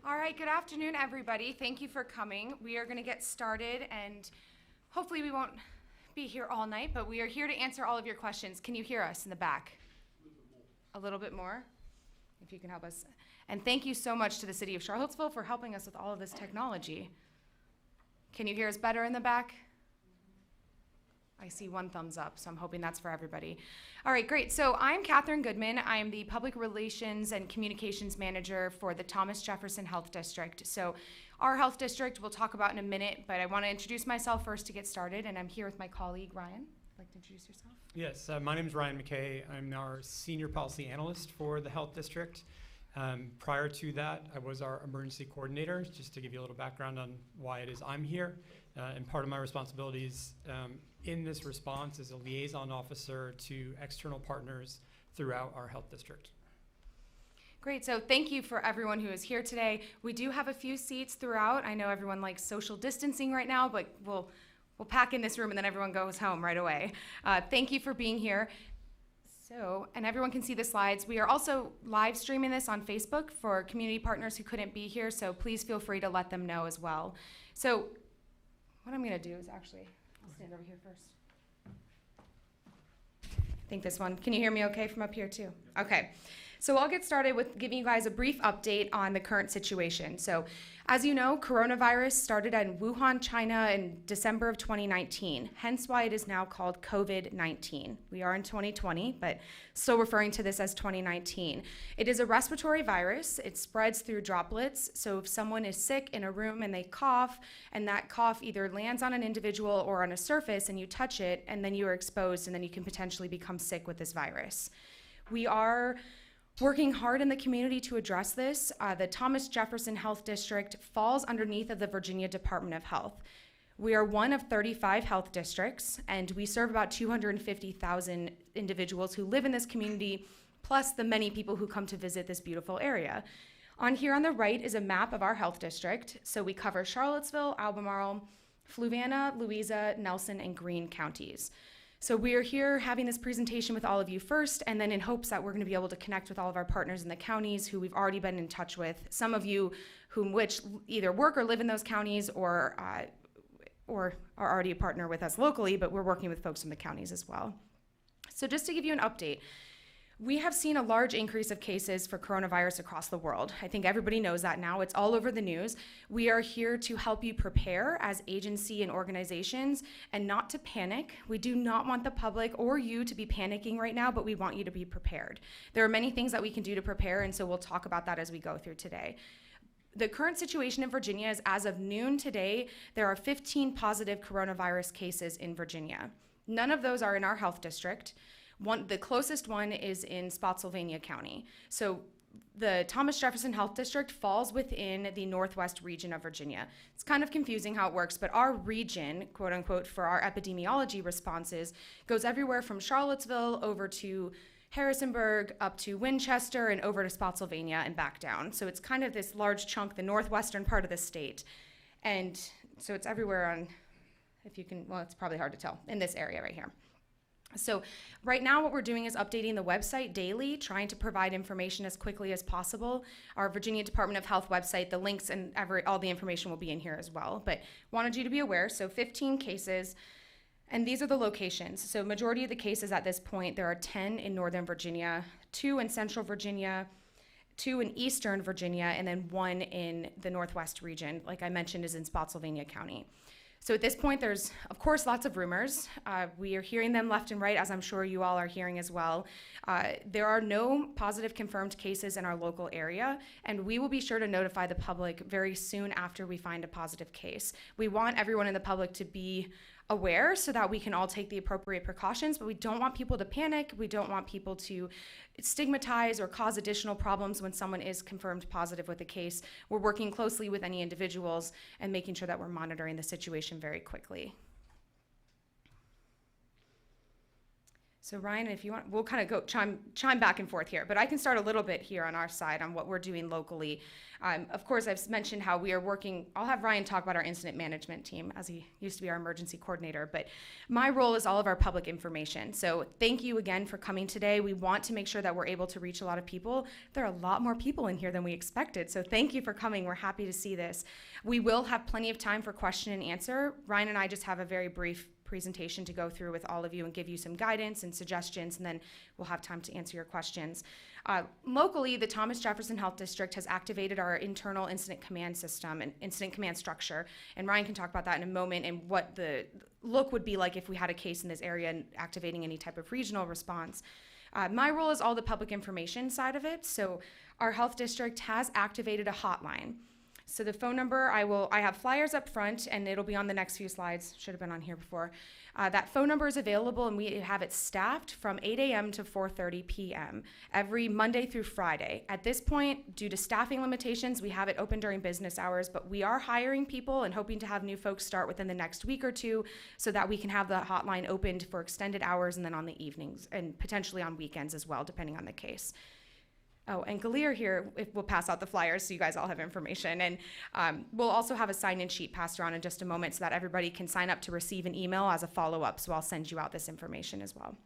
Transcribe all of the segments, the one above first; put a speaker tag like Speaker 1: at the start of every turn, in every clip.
Speaker 1: All right, good afternoon, everybody. Thank you for coming. We are going to get started, and hopefully we won't be here all night, but we are here to answer all of your questions. Can you hear us in the back? A little bit more, if you can help us. And thank you so much to the City of Charlottesville for helping us with all of this technology. Can you hear us better in the back? I see one thumbs up, so I'm hoping that's for everybody. All right, great. So I'm Katherine Goodman. I am the Public Relations and Communications Manager for the Jefferson Health District. So our health district we'll talk about in a minute, but I want to introduce myself first to get started, and I'm here with my colleague, Ryan. Would you like to introduce yourself?
Speaker 2: Yes, my name is Ryan McKay. I'm our Senior Policy Analyst for the Health District. Prior to that, I was our Emergency Coordinator, just to give you a little background on why it is I'm here. And part of my responsibilities in this response is a liaison officer to external partners throughout our health district.
Speaker 1: Great, so thank you for everyone who is here today. We do have a few seats throughout. I know everyone likes social distancing right now, but we'll pack in this room and then everyone goes home right away. Thank you for being here. So, and everyone can see the slides. We are also live streaming this on Facebook for community partners who couldn't be here, so please feel free to let them know as well. So what I'm gonna do is actually, I'll stand over here first. I think this one, can you hear me okay from up here too? Okay, so I'll get started with giving you guys a brief update on the current situation. So as you know, coronavirus started in Wuhan, China in December of 2019, hence why it is now called COVID-19. We are in 2020, but still referring to this as 2019. It is a respiratory virus. It spreads through droplets. So if someone is sick in a room and they cough, and that cough either lands on an individual or on a surface and you touch it, and then you are exposed, and then you can potentially become sick with this virus. We are working hard in the community to address this. The Jefferson Health District falls underneath of the Virginia Department of Health. We are one of 35 health districts, and we serve about 250,000 individuals who live in this community, plus the many people who come to visit this beautiful area. On here on the right is a map of our health district. So we cover Charlottesville, Albemarle, Fluvanna, Louisa, Nelson, and Greene counties. So we are here having this presentation with all of you first, and then in hopes that we're going to be able to connect with all of our partners in the counties who we've already been in touch with, some of you which either work or live in those counties or are already a partner with us locally, but we're working with folks in the counties as well. So just to give you an update, we have seen a large increase of cases for coronavirus across the world. I think everybody knows that now. It's all over the news. We are here to help you prepare as agency and organizations and not to panic. We do not want the public or you to be panicking right now, but we want you to be prepared. There are many things that we can do to prepare, and so we'll talk about that as we go through today. The current situation in Virginia is, as of noon today, there are 15 positive coronavirus cases in Virginia. None of those are in our health district. The closest one is in Spotsylvania County. So the Jefferson Health District falls within the northwest region of Virginia. It's kind of confusing how it works, but our region, quote unquote, for our epidemiology responses goes everywhere from Charlottesville over to Harrisonburg, up to Winchester, and over to Spotsylvania and back down. So it's kind of this large chunk, the northwestern part of the state. And so it's everywhere on, if you can, well, it's probably hard to tell, in this area right here. So right now what we're doing is updating the website daily, trying to provide information as quickly as possible. Our Virginia Department of Health website, the links and all the information will be in here as well. But wanted you to be aware, so 15 cases, and these are the locations. So majority of the cases at this point, there are 10 in Northern Virginia, 2 in Central Virginia, 2 in Eastern Virginia, and then 1 in the Northwest region, like I mentioned, is in Spotsylvania County. So at this point, there's, of course, lots of rumors. We are hearing them left and right, as I'm sure you all are hearing as well. There are no positive confirmed cases in our local area, and we will be sure to notify the public very soon after we find a positive case. We want everyone in the public to be aware so that we can all take the appropriate precautions, but we don't want people to panic. We don't want people to stigmatize or cause additional problems when someone is confirmed positive with a case. We're working closely with any individuals and making sure that we're monitoring the situation very quickly. So Ryan, if you want, we'll kind of go chime back and forth here, but I can start a little bit here on our side on what we're doing locally. Of course, I've mentioned how we are working. I'll have Ryan talk about our incident management team, as he used to be our emergency coordinator, but my role is all of our public information. So thank you again for coming today. We want to make sure that we're able to reach a lot of people. There are a lot more people in here than we expected, so thank you for coming. We're happy to see this. We will have plenty of time for question and answer. Ryan and I just have a very brief presentation to go through with all of you and give you some guidance and suggestions, and then we'll have time to answer your questions. Locally, the Thomas Jefferson Health District has activated our internal incident command system and incident command structure, and Ryan can talk about that in a moment and what the look would be like if we had a case in this area and activating any type of regional response. My role is all the public information side of it, so our health district has activated a hotline. So the phone number, I have flyers up front, and it'll be on the next few slides. Should have been on here before. That phone number is available, and we have it staffed from 8 a.m. to 4:30 p.m. every Monday through Friday. At this point, due to staffing limitations, we have it open during business hours, but we are hiring people and hoping to have new folks start within the next week or two so that we can have the hotline opened for extended hours and then on the evenings and potentially on weekends as well, depending on the case. Oh, and Galir here, we'll pass out the flyers so you guys all have information. And we'll also have a sign-in sheet passed around in just a moment so that everybody can sign up to receive an email as a follow-up. So I'll send you out this information as well.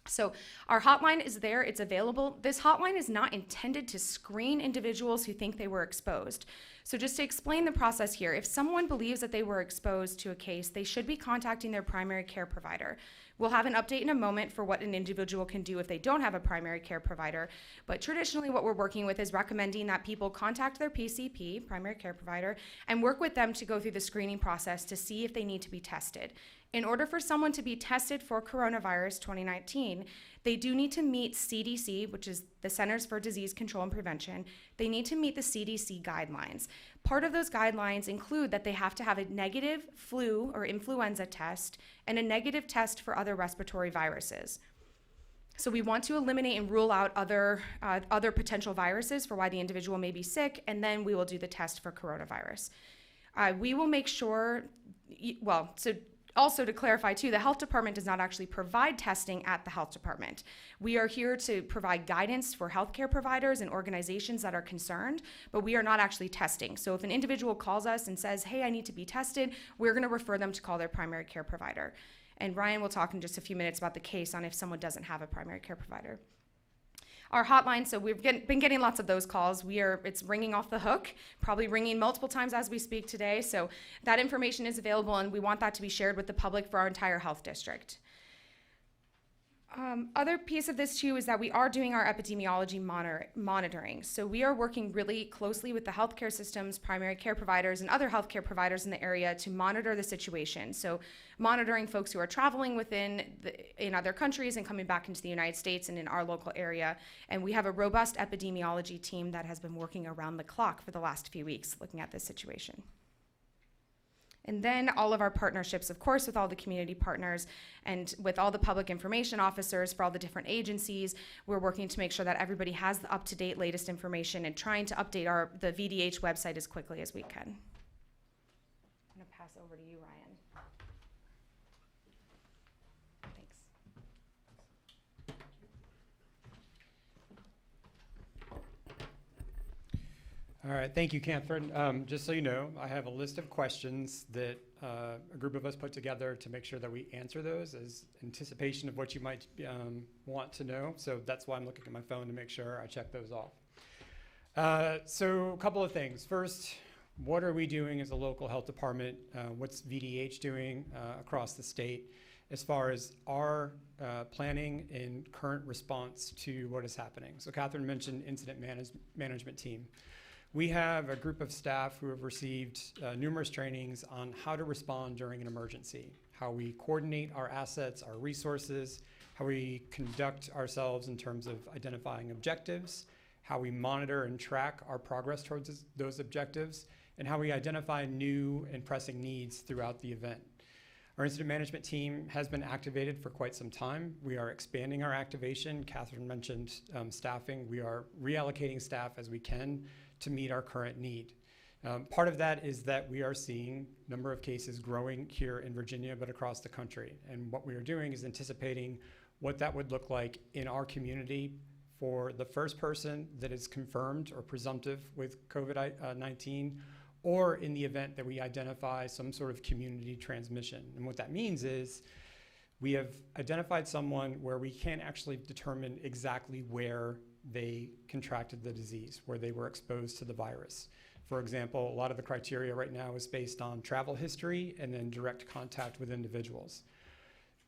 Speaker 1: So our hotline is there, it's available. This hotline is not intended to screen individuals who think they were exposed. So just to explain the process here, if someone believes that they were exposed to a case, they should be contacting their primary care provider. We'll have an update in a moment for what an individual can do if they don't have a primary care provider, but traditionally what we're working with is recommending that people contact their PCP, primary care provider, and work with them to go through the screening process to see if they need to be tested. In order for someone to be tested for coronavirus 2019, they do need to meet CDC, which is the Centers for Disease Control and Prevention. They need to meet the CDC guidelines. Part of those guidelines include that they have to have a negative flu or influenza test and a negative test for other respiratory viruses. So we want to eliminate and rule out other potential viruses for why the individual may be sick, and then we will do the test for coronavirus. We will make sure, also to clarify too, the health department does not actually provide testing at the health department. We are here to provide guidance for healthcare providers and organizations that are concerned, but we are not actually testing. So if an individual calls us and says, hey, I need to be tested, we're gonna refer them to call their primary care provider. And Ryan will talk in just a few minutes about the case on if someone doesn't have a primary care provider. Our hotline, so we've been getting lots of those calls. It's ringing off the hook, probably ringing multiple times as we speak today. So that information is available, and we want that to be shared with the public for our entire health district. Other piece of this too is that we are doing our epidemiology monitoring. So we are working really closely with the healthcare systems, primary care providers, and other healthcare providers in the area to monitor the situation. So monitoring folks who are traveling in other countries and coming back into the United States and in our local area. And we have a robust epidemiology team that has been working around the clock for the last few weeks looking at this situation. And then all of our partnerships, of course, with all the community partners and with all the public information officers for all the different agencies. We're working to make sure that everybody has the up-to-date latest information and trying to update the VDH website as quickly as we can. I'm gonna pass over to you, Ryan. Thanks.
Speaker 2: All right, thank you, Katherine. Just so you know, I have a list of questions that a group of us put together to make sure that we answer those as anticipation of what you might want to know. So that's why I'm looking at my phone to make sure I check those off. So a couple of things. First, what are we doing as a local health department? What's VDH doing across the state as far as our planning and current response to what is happening? So Katherine mentioned incident management team. We have a group of staff who have received numerous trainings on how to respond during an emergency, how we coordinate our assets, our resources, how we conduct ourselves in terms of identifying objectives, how we monitor and track our progress towards those objectives, and how we identify new and pressing needs throughout the event. Our incident management team has been activated for quite some time. We are expanding our activation. Katherine mentioned staffing. We are reallocating staff as we can to meet our current need. Part of that is that we are seeing a number of cases growing here in Virginia, but across the country. And what we are doing is anticipating what that would look like in our community for the first person that is confirmed or presumptive with COVID-19, or in the event that we identify some sort of community transmission. And what that means is we have identified someone where we can't actually determine exactly where they contracted the disease, where they were exposed to the virus. For example, a lot of the criteria right now is based on travel history and then direct contact with individuals.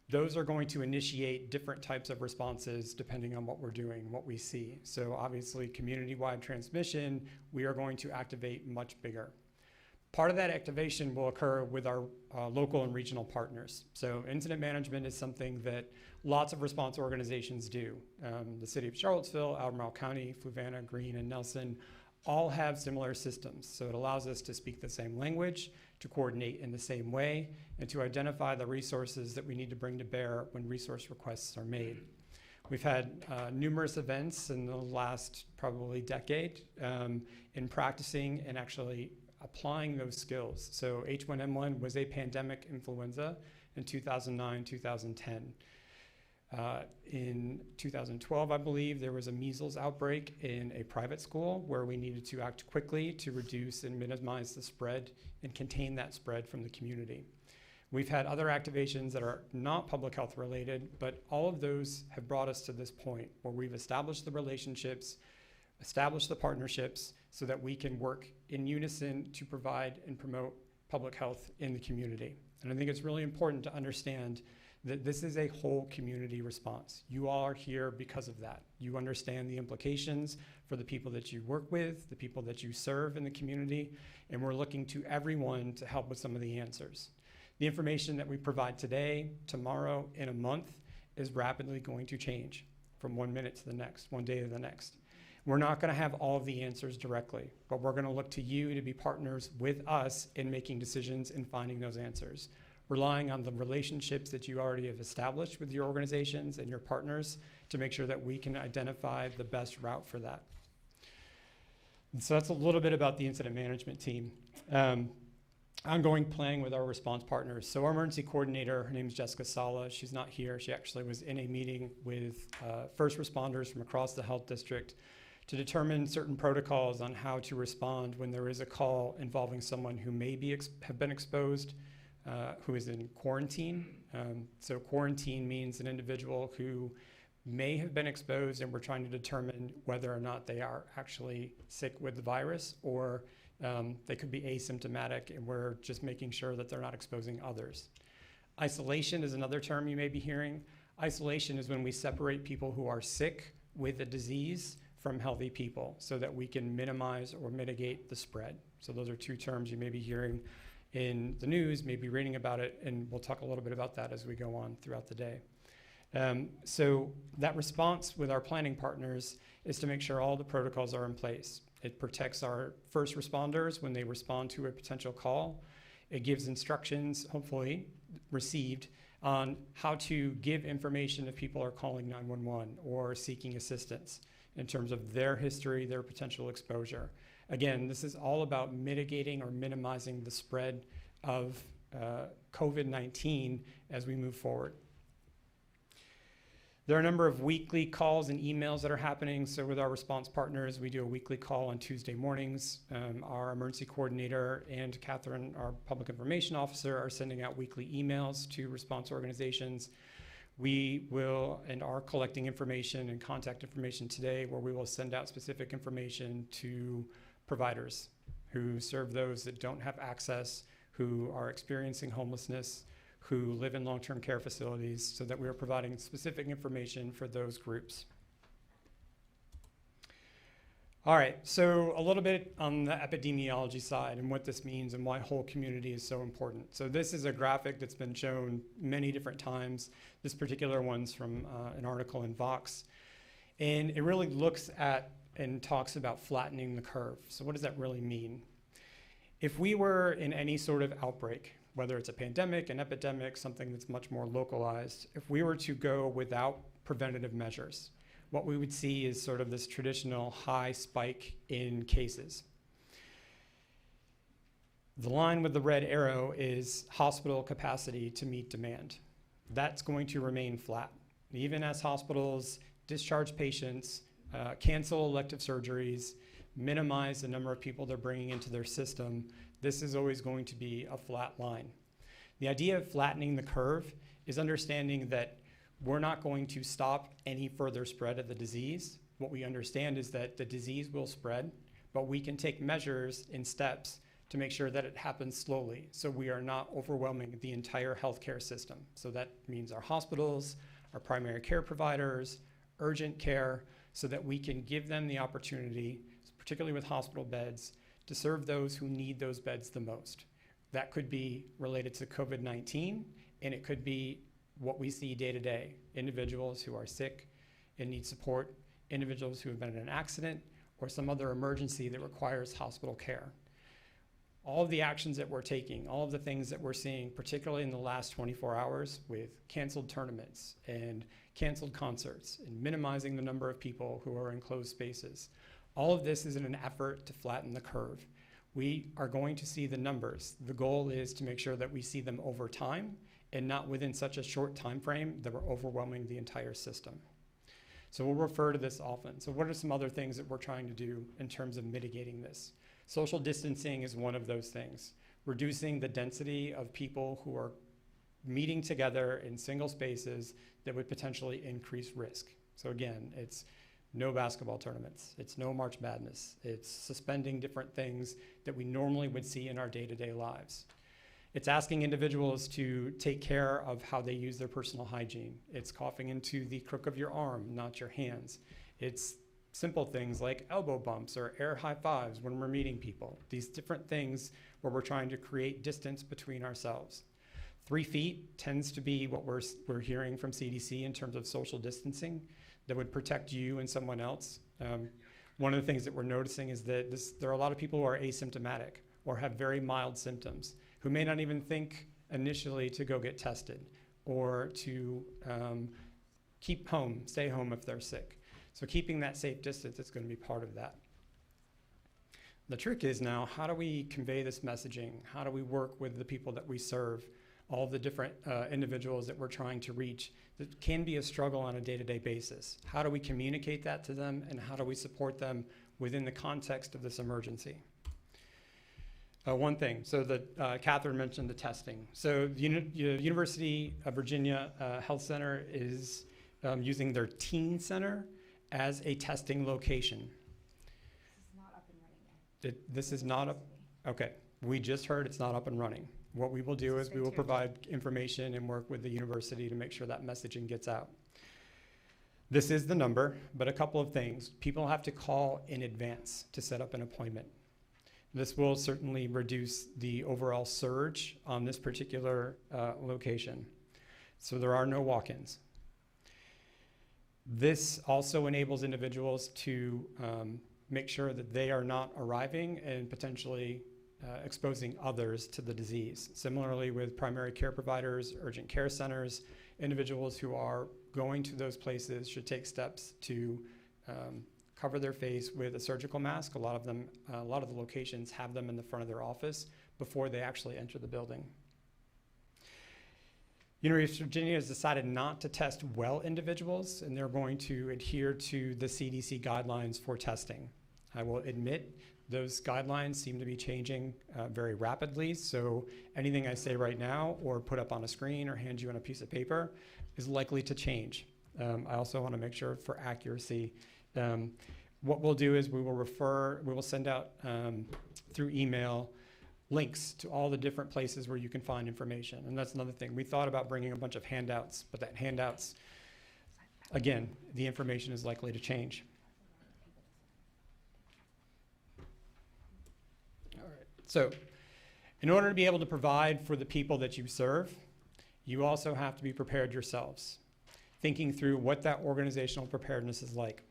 Speaker 2: Those are going to initiate different types of responses depending on what we're doing, what we see. So obviously, community-wide transmission, we are going to activate much bigger. Part of that activation will occur with our local and regional partners. So incident management is something that lots of response organizations do. The city of Charlottesville, Albemarle County, Fluvanna, Greene, and Nelson all have similar systems. So it allows us to speak the same language, to coordinate in the same way, and to identify the resources that we need to bring to bear when resource requests are made. We've had numerous events in the last probably decade in practicing and actually applying those skills. So H1N1 was a pandemic influenza in 2009, 2010. In 2012, I believe, there was a measles outbreak in a private school where we needed to act quickly to reduce and minimize the spread and contain that spread from the community. We've had other activations that are not public health related, but all of those have brought us to this point where we've established the relationships, established the partnerships so that we can work in unison to provide and promote public health in the community. And I think it's really important to understand that this is a whole community response. You all are here because of that. You understand the implications for the people that you work with, the people that you serve in the community, and we're looking to everyone to help with some of the answers. The information that we provide today, tomorrow, in a month is rapidly going to change from 1 minute to the next, one day to the next. We're not gonna have all of the answers directly, but we're gonna look to you to be partners with us in making decisions and finding those answers, relying on the relationships that you already have established with your organizations and your partners to make sure that we can identify the best route for that. And so that's a little bit about the incident management team. Ongoing planning with our response partners. So our emergency coordinator, her name is Jessica Sala. She's not here. She actually was in a meeting with first responders from across the health district to determine certain protocols on how to respond when there is a call involving someone who may be have been exposed, who is in quarantine. So quarantine means an individual who may have been exposed and we're trying to determine whether or not they are actually sick with the virus, or they could be asymptomatic and we're just making sure that they're not exposing others. Isolation is another term you may be hearing. Isolation is when we separate people who are sick with a disease from healthy people so that we can minimize or mitigate the spread. So those are two terms you may be hearing in the news, maybe reading about it, and we'll talk a little bit about that as we go on throughout the day. So that response with our planning partners is to make sure all the protocols are in place. It protects our first responders when they respond to a potential call. It gives instructions, hopefully received, on how to give information if people are calling 911 or seeking assistance in terms of their history, their potential exposure. Again, this is all about mitigating or minimizing the spread of COVID-19 as we move forward. There are a number of weekly calls and emails that are happening. So with our response partners, we do a weekly call on Tuesday mornings. Our emergency coordinator and Katherine, our public information officer, are sending out weekly emails to response organizations. We will and are collecting information and contact information today where we will send out specific information to providers who serve those that don't have access, who are experiencing homelessness, who live in long-term care facilities, so that we are providing specific information for those groups. All right, so a little bit on the epidemiology side and what this means and why whole community is so important. So this is a graphic that's been shown many different times. This particular one's from an article in Vox. And it really looks at and talks about flattening the curve. So what does that really mean? If we were in any sort of outbreak, whether it's a pandemic, an epidemic, something that's much more localized, if we were to go without preventative measures, what we would see is sort of this traditional high spike in cases. The line with the red arrow is hospital capacity to meet demand. That's going to remain flat. Even as hospitals discharge patients, cancel elective surgeries, minimize the number of people they're bringing into their system, this is always going to be a flat line. The idea of flattening the curve is understanding that we're not going to stop any further spread of the disease. What we understand is that the disease will spread, but we can take measures in steps to make sure that it happens slowly, so we are not overwhelming the entire healthcare system. So that means our hospitals, our primary care providers, urgent care, so that we can give them the opportunity, particularly with hospital beds, to serve those who need those beds the most. That could be related to COVID-19, and it could be what we see day to day, individuals who are sick and need support, individuals who have been in an accident, or some other emergency that requires hospital care. All of the actions that we're taking, all of the things that we're seeing, particularly in the last 24 hours with canceled tournaments and canceled concerts and minimizing the number of people who are in closed spaces, all of this is in an effort to flatten the curve. We are going to see the numbers. The goal is to make sure that we see them over time and not within such a short time frame that we're overwhelming the entire system. So we'll refer to this often. So what are some other things that we're trying to do in terms of mitigating this? Social distancing is one of those things. Reducing the density of people who are meeting together in single spaces that would potentially increase risk. So again, it's no basketball tournaments, it's no March Madness, it's suspending different things that we normally would see in our day-to-day lives. It's asking individuals to take care of how they use their personal hygiene. It's coughing into the crook of your arm, not your hands. It's simple things like elbow bumps or air high fives when we're meeting people. These different things where we're trying to create distance between ourselves. 3 feet tends to be what we're hearing from CDC in terms of social distancing that would protect you and someone else. One of the things that we're noticing is that there are a lot of people who are asymptomatic or have very mild symptoms who may not even think initially to go get tested or to stay home if they're sick. So keeping that safe distance is going to be part of that. The trick is now, how do we convey this messaging? How do we work with the people that we serve, all the different individuals that we're trying to reach? That can be a struggle on a day-to-day basis. How do we communicate that to them, and how do we support them within the context of this emergency? One thing, so that Katherine mentioned the testing. So the University of Virginia Health Center is using their teen center as a testing location.
Speaker 1: This is not up and running yet.
Speaker 2: This is not up, okay. We just heard it's not up and running. What we will do is we will provide information and work with the university to make sure that messaging gets out. This is the number, but a couple of things. People have to call in advance to set up an appointment. This will certainly reduce the overall surge on this particular location. So there are no walk-ins. This also enables individuals to make sure that they are not arriving and potentially exposing others to the disease. Similarly with primary care providers, urgent care centers, individuals who are going to those places should take steps to cover their face with a surgical mask. A lot of the locations have them in the front of their office before they actually enter the building. University of Virginia has decided not to test well individuals, and they're going to adhere to the CDC guidelines for testing. I will admit those guidelines seem to be changing very rapidly, so anything I say right now or put up on a screen or hand you on a piece of paper is likely to change. I also want to make sure for accuracy. What we'll do is we will send out through email links to all the different places where you can find information. And that's another thing. We thought about bringing a bunch of handouts, but that handouts, again, the information is likely to change. All right. So in order to be able to provide for the people that you serve, you also have to be prepared yourselves, thinking through what that organizational preparedness is like.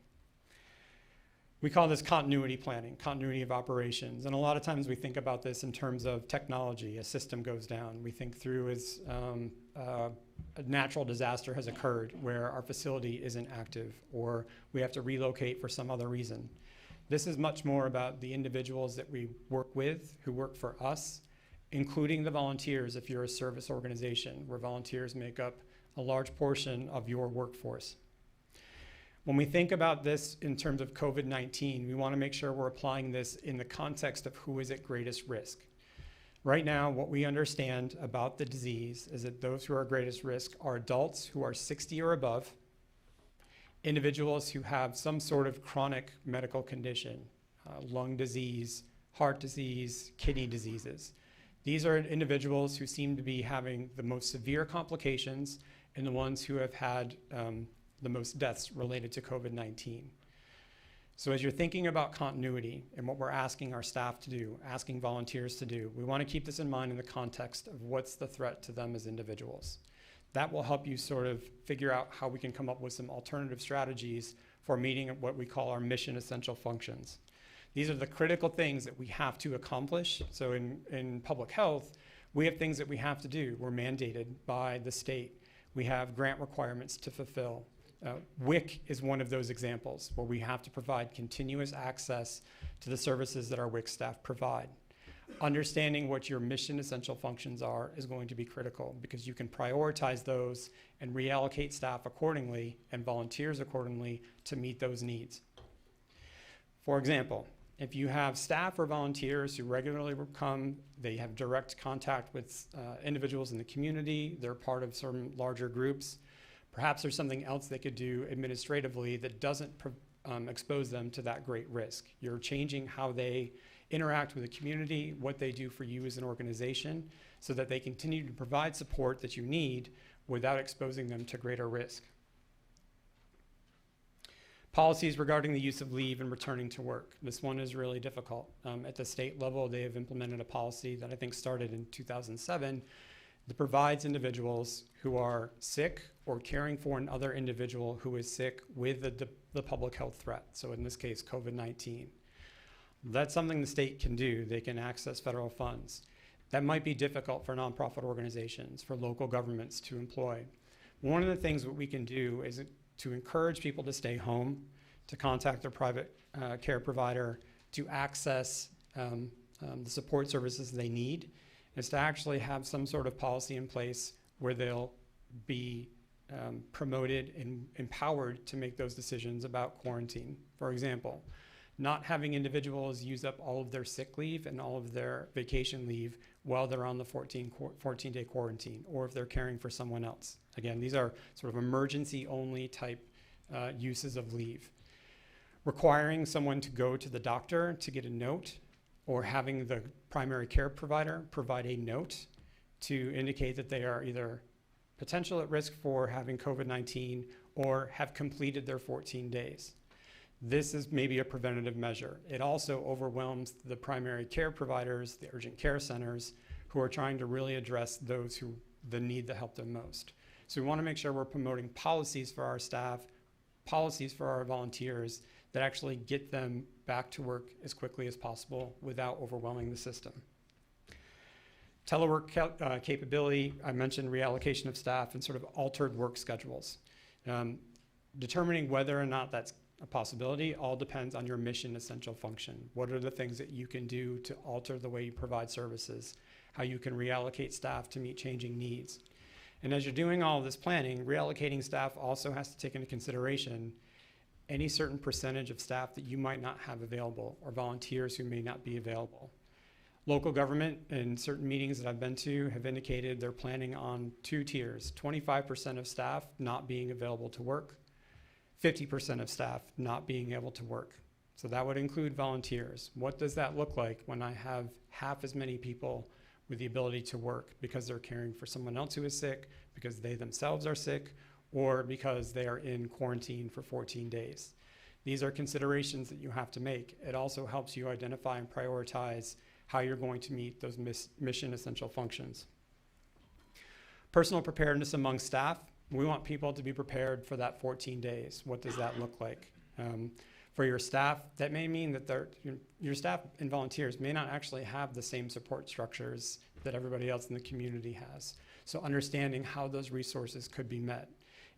Speaker 2: We call this continuity planning, continuity of operations. And a lot of times we think about this in terms of technology. A system goes down. We think through as a natural disaster has occurred where our facility isn't active or we have to relocate for some other reason. This is much more about the individuals that we work with who work for us, including the volunteers if you're a service organization where volunteers make up a large portion of your workforce. When we think about this in terms of COVID-19, we want to make sure we're applying this in the context of who is at greatest risk. Right now, what we understand about the disease is that those who are at greatest risk are adults who are 60 or above, individuals who have some sort of chronic medical condition, lung disease, heart disease, kidney diseases. These are individuals who seem to be having the most severe complications and the ones who have had the most deaths related to COVID-19. So as you're thinking about continuity and what we're asking our staff to do, asking volunteers to do, we want to keep this in mind in the context of what's the threat to them as individuals. That will help you sort of figure out how we can come up with some alternative strategies for meeting what we call our mission essential functions. These are the critical things that we have to accomplish. So in public health, we have things that we have to do. We're mandated by the state. We have grant requirements to fulfill. WIC is one of those examples where we have to provide continuous access to the services that our WIC staff provide. Understanding what your mission essential functions are is going to be critical because you can prioritize those and reallocate staff accordingly and volunteers accordingly to meet those needs. For example, if you have staff or volunteers who regularly come, they have direct contact with individuals in the community, they're part of some larger groups, perhaps there's something else they could do administratively that doesn't expose them to that great risk. You're changing how they interact with the community, what they do for you as an organization, so that they continue to provide support that you need without exposing them to greater risk. Policies regarding the use of leave and returning to work. This one is really difficult. At the state level, they have implemented a policy that I think started in 2007 that provides individuals who are sick or caring for another individual who is sick with the public health threat. So in this case, COVID-19. That's something the state can do. They can access federal funds. That might be difficult for nonprofit organizations, for local governments to employ. One of the things that we can do is to encourage people to stay home, to contact their private care provider, to access the support services they need, is to actually have some sort of policy in place where they'll be promoted and empowered to make those decisions about quarantine. For example, not having individuals use up all of their sick leave and all of their vacation leave while they're on the 14-day quarantine, or if they're caring for someone else. Again, these are sort of emergency only type uses of leave. Requiring someone to go to the doctor to get a note, or having the primary care provider provide a note to indicate that they are either potential at risk for having COVID-19 or have completed their 14 days. This is maybe a preventative measure. It also overwhelms the primary care providers, the urgent care centers, who are trying to really address those who need the help the most. So we want to make sure we're promoting policies for our staff, policies for our volunteers that actually get them back to work as quickly as possible without overwhelming the system. Telework capability, I mentioned reallocation of staff and sort of altered work schedules. Determining whether or not that's a possibility all depends on your mission essential function. What are the things that you can do to alter the way you provide services, how you can reallocate staff to meet changing needs. And as you're doing all of this planning, reallocating staff also has to take into consideration any certain percentage of staff that you might not have available or volunteers who may not be available. Local government in certain meetings that I've been to have indicated they're planning on 2 tiers, 25% of staff not being available to work, 50% of staff not being able to work. So that would include volunteers. What does that look like when I have half as many people with the ability to work because they're caring for someone else who is sick, because they themselves are sick, or because they are in quarantine for 14 days? These are considerations that you have to make. It also helps you identify and prioritize how you're going to meet those mission essential functions. Personal preparedness among staff. We want people to be prepared for that 14 days. What does that look like? For your staff, that may mean that your staff and volunteers may not actually have the same support structures that everybody else in the community has. So understanding how those resources could be met.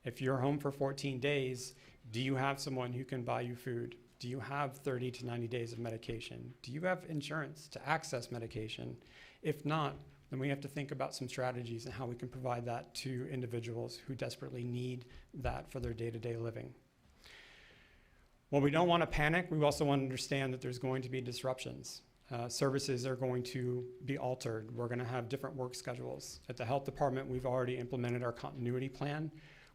Speaker 2: If you're home for 14 days, do you have someone who can buy you food? Do you have 30 to 90 days of medication? Do you have insurance to access medication? If not, then we have to think about some strategies and how we can provide that to individuals who desperately need that for their day-to-day living. While we don't want to panic, we also want to understand that there's going to be disruptions. Services are going to be altered. We're going to have different work schedules. At the health department, we've already implemented our continuity plan.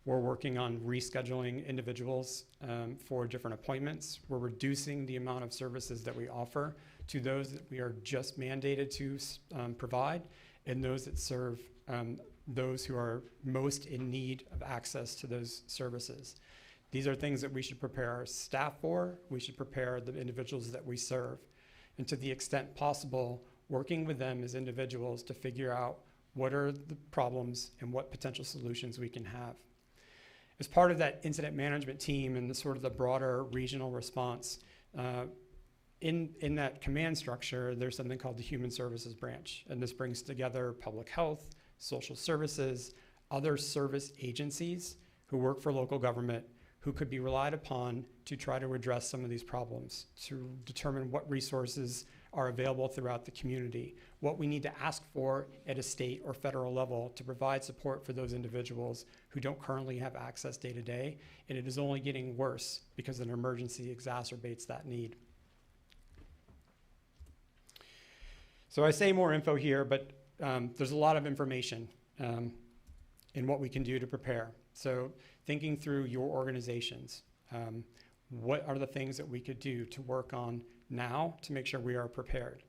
Speaker 2: We're working on rescheduling individuals for different appointments. We're reducing the amount of services that we offer to those that we are just mandated to provide and those that serve those who are most in need of access to those services. These are things that we should prepare our staff for. We should prepare the individuals that we serve. And to the extent possible, working with them as individuals to figure out what are the problems and what potential solutions we can have. As part of that incident management team and the sort of the broader regional response, in that command structure, there's something called the Human Services Branch. And this brings together public health, social services, other service agencies who work for local government, who could be relied upon to try to address some of these problems, to determine what resources are available throughout the community, what we need to ask for at a state or federal level to provide support for those individuals who don't currently have access day to day, and it is only getting worse because an emergency exacerbates that need. So I say more info here, but there's a lot of information in what we can do to prepare. So thinking through your organizations, what are the things that we could do to work on now to make sure we are prepared?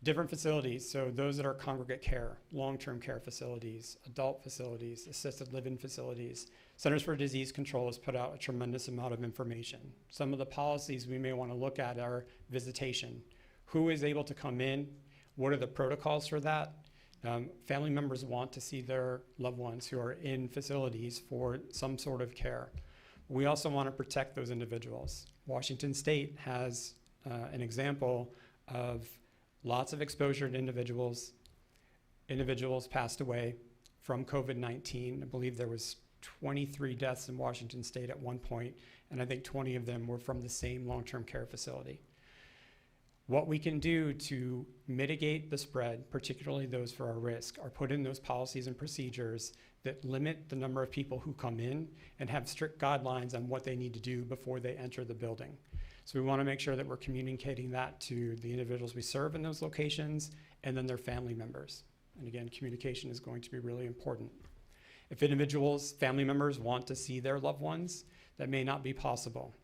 Speaker 2: Different facilities, so those that are congregate care, long-term care facilities, adult facilities, assisted living facilities. Centers for Disease Control has put out a tremendous amount of information. Some of the policies we may want to look at are visitation. Who is able to come in? What are the protocols for that? Family members want to see their loved ones who are in facilities for some sort of care. We also want to protect those individuals. Washington State has an example of lots of exposure to individuals. Individuals passed away from COVID-19. I believe there was 23 deaths in Washington State at one point, and I think 20 of them were from the same long-term care facility. What we can do to mitigate the spread, particularly those for our risk, are put in those policies and procedures that limit the number of people who come in and have strict guidelines on what they need to do before they enter the building. So we want to make sure that we're communicating that to the individuals we serve in those locations and then their family members. And again, communication is going to be really important. If individuals, family members want to see their loved ones, that may not be possible.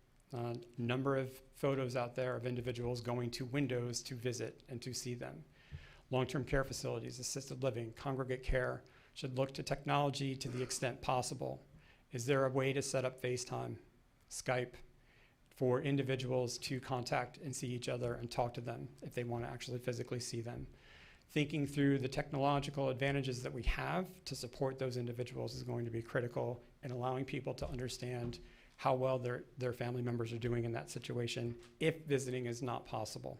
Speaker 2: Number of photos out there of individuals going to windows to visit and to see them. Long-term care facilities, assisted living, congregate care should look to technology to the extent possible. Is there a way to set up FaceTime, Skype, for individuals to contact and see each other and talk to them if they want to actually physically see them? Thinking through the technological advantages that we have to support those individuals is going to be critical in allowing people to understand how well their family members are doing in that situation if visiting is not possible.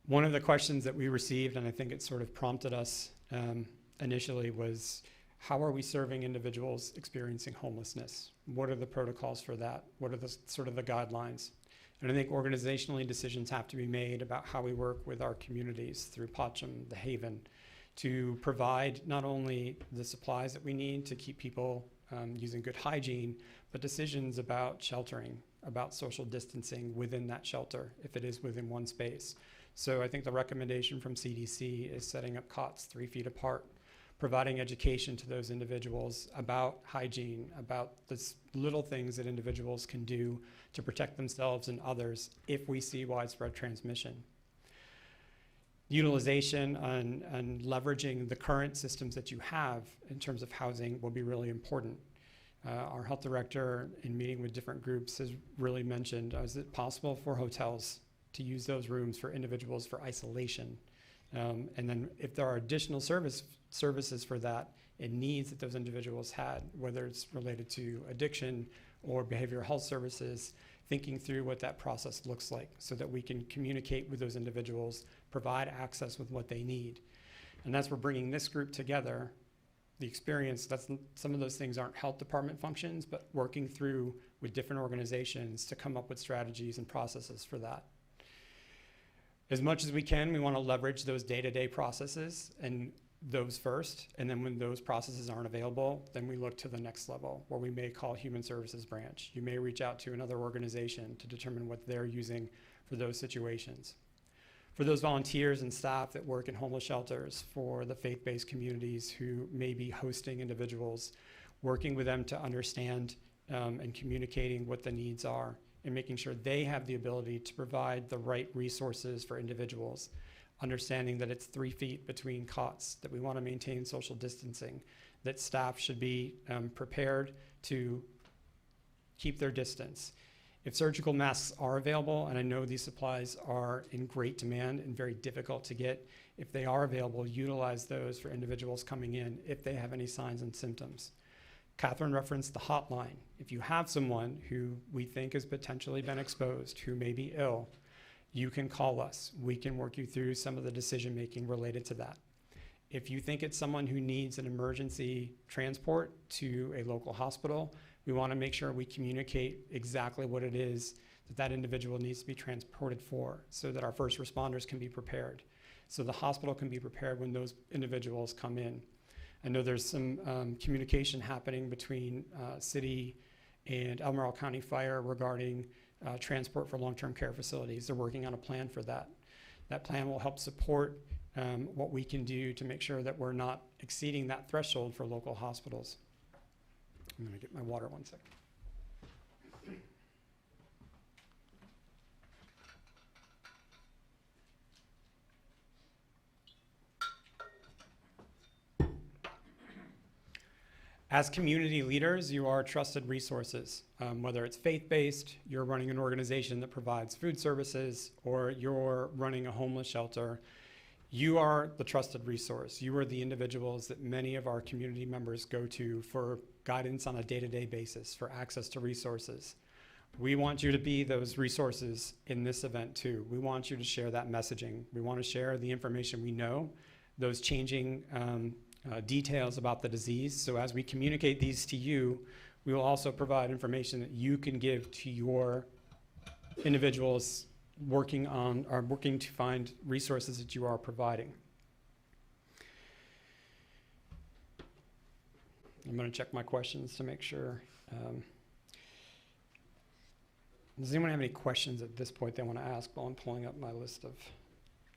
Speaker 2: One of the questions that we received, and I think it sort of prompted us initially, was how are we serving individuals experiencing homelessness? What are the protocols for that? What are the sort of the guidelines? And I think organizationally decisions have to be made about how we work with our communities through Potcham, the Haven, to provide not only the supplies that we need to keep people using good hygiene, but decisions about sheltering, about social distancing within that shelter, if it is within one space. So I think the recommendation from CDC is setting up cots 3 feet apart, providing education to those individuals about hygiene, about the little things that individuals can do to protect themselves and others if we see widespread transmission. Utilization and leveraging the current systems that you have in terms of housing will be really important. Our health director, in meeting with different groups, has really mentioned, is it possible for hotels to use those rooms for individuals for isolation? And then if there are additional services for that and needs that those individuals had, whether it's related to addiction or behavioral health services, thinking through what that process looks like so that we can communicate with those individuals, provide access with what they need. And that's where bringing this group together, the experience, some of those things aren't health department functions, but working through with different organizations to come up with strategies and processes for that. As much as we can, we want to leverage those day-to-day processes and those first, and then when those processes aren't available, then we look to the next level, where we may call human services branch. You may reach out to another organization to determine what they're using for those situations. For those volunteers and staff that work in homeless shelters, for the faith-based communities who may be hosting individuals, working with them to understand and communicating what the needs are, and making sure they have the ability to provide the right resources for individuals, understanding that it's 3 feet between cots, that we want to maintain social distancing, that staff should be prepared to keep their distance. If surgical masks are available, and I know these supplies are in great demand and very difficult to get, if they are available, utilize those for individuals coming in if they have any signs and symptoms. Katherine referenced the hotline. If you have someone who we think has potentially been exposed, who may be ill, you can call us. We can work you through some of the decision-making related to that. If you think it's someone who needs an emergency transport to a local hospital, we want to make sure we communicate exactly what it is that that individual needs to be transported for, so that our first responders can be prepared, so the hospital can be prepared when those individuals come in. I know there's some communication happening between city and Albemarle County Fire regarding transport for long-term care facilities. They're working on a plan for that. That plan will help support what we can do to make sure that we're not exceeding that threshold for local hospitals. I'm going to get my water 1 second. As community leaders, you are trusted resources. Whether it's faith-based, you're running an organization that provides food services, or you're running a homeless shelter, you are the trusted resource. You are the individuals that many of our community members go to for guidance on a day-to-day basis, for access to resources. We want you to be those resources in this event too. We want you to share that messaging. We want to share the information we know, those changing details about the disease. So as we communicate these to you, we will also provide information that you can give to your individuals working to find resources that you are providing. I'm going to check my questions to make sure. Does anyone have any questions at this point they want to ask while I'm pulling up my list of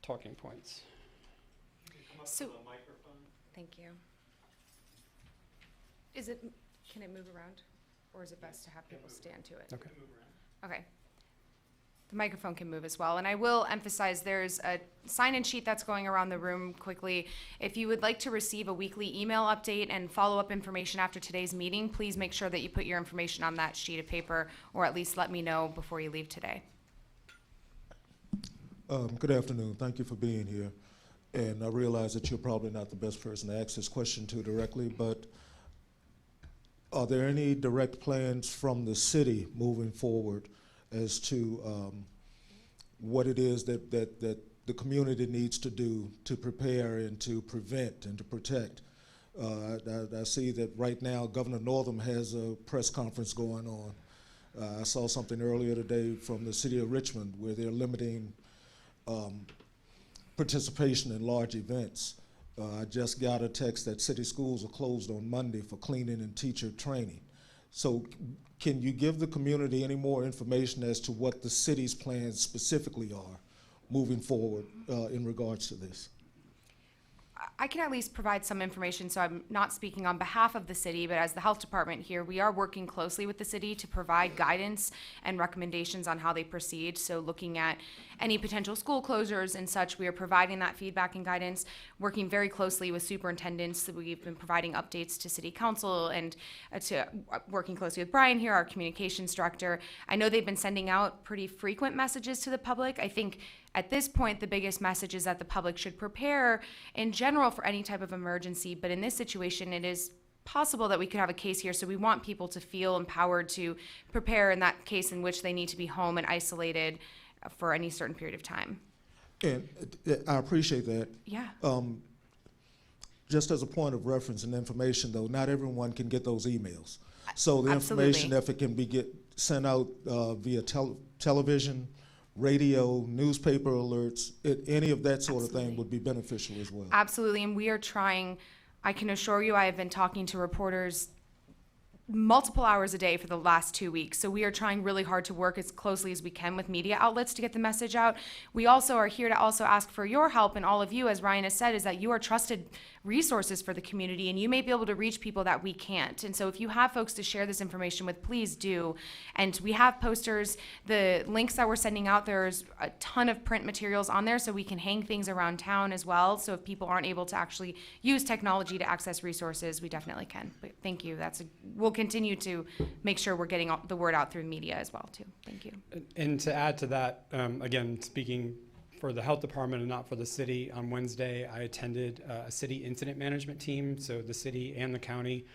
Speaker 2: talking points?
Speaker 1: So, thank you. Can it move around? Or is it best to have people stand to it?
Speaker 2: Okay.
Speaker 1: Okay. The microphone can move as well. And I will emphasize there's a sign-in sheet that's going around the room quickly. If you would like to receive a weekly email update and follow-up information after today's meeting, please make sure that you put your information on that sheet of paper, or at least let me know before you leave today.
Speaker 3: Good afternoon. Thank you for being here. And I realize that you're probably not the best person to ask this question to directly, but are there any direct plans from the city moving forward as to what it is that the community needs to do to prepare and to prevent and to protect? I see that right now Governor Northam has a press conference going on. I saw something earlier today from the city of Richmond where they're limiting participation in large events. I just got a text that city schools are closed on Monday for cleaning and teacher training. So can you give the community any more information as to what the city's plans specifically are moving forward in regards to this?
Speaker 1: I can at least provide some information, so I'm not speaking on behalf of the city, but as the health department here, we are working closely with the city to provide guidance and recommendations on how they proceed. So looking at any potential school closures and such, we are providing that feedback and guidance, working very closely with superintendents. We've been providing updates to city council and working closely with Brian here, our communications director. I know they've been sending out pretty frequent messages to the public. I think at this point, the biggest message is that the public should prepare in general for any type of emergency, but in this situation, it is possible that we could have a case here, so we want people to feel empowered to prepare in that case in which they need to be home and isolated for any certain period of time.
Speaker 3: And I appreciate that.
Speaker 1: Yeah.
Speaker 3: Just as a point of reference and information, though, not everyone can get those emails. So the
Speaker 1: Absolutely.
Speaker 3: information, if it can be sent out via television, radio, newspaper alerts, any of that sort of thing would be beneficial as well.
Speaker 1: Absolutely, and we are trying, I can assure you, I have been talking to reporters multiple hours a day for the last 2 weeks. So we are trying really hard to work as closely as we can with media outlets to get the message out. We also are here to also ask for your help, and all of you, as Ryan has said, is that you are trusted resources for the community, and you may be able to reach people that we can't. And so if you have folks to share this information with, please do. And we have posters, the links that we're sending out, there's a ton of print materials on there, so we can hang things around town as well. So if people aren't able to actually use technology to access resources, we definitely can. But thank you. We'll continue to make sure we're getting the word out through media as well too. Thank you.
Speaker 2: And to add to that, again, speaking for the health department and not for the city, on Wednesday I attended a city incident management team. So the city and the county,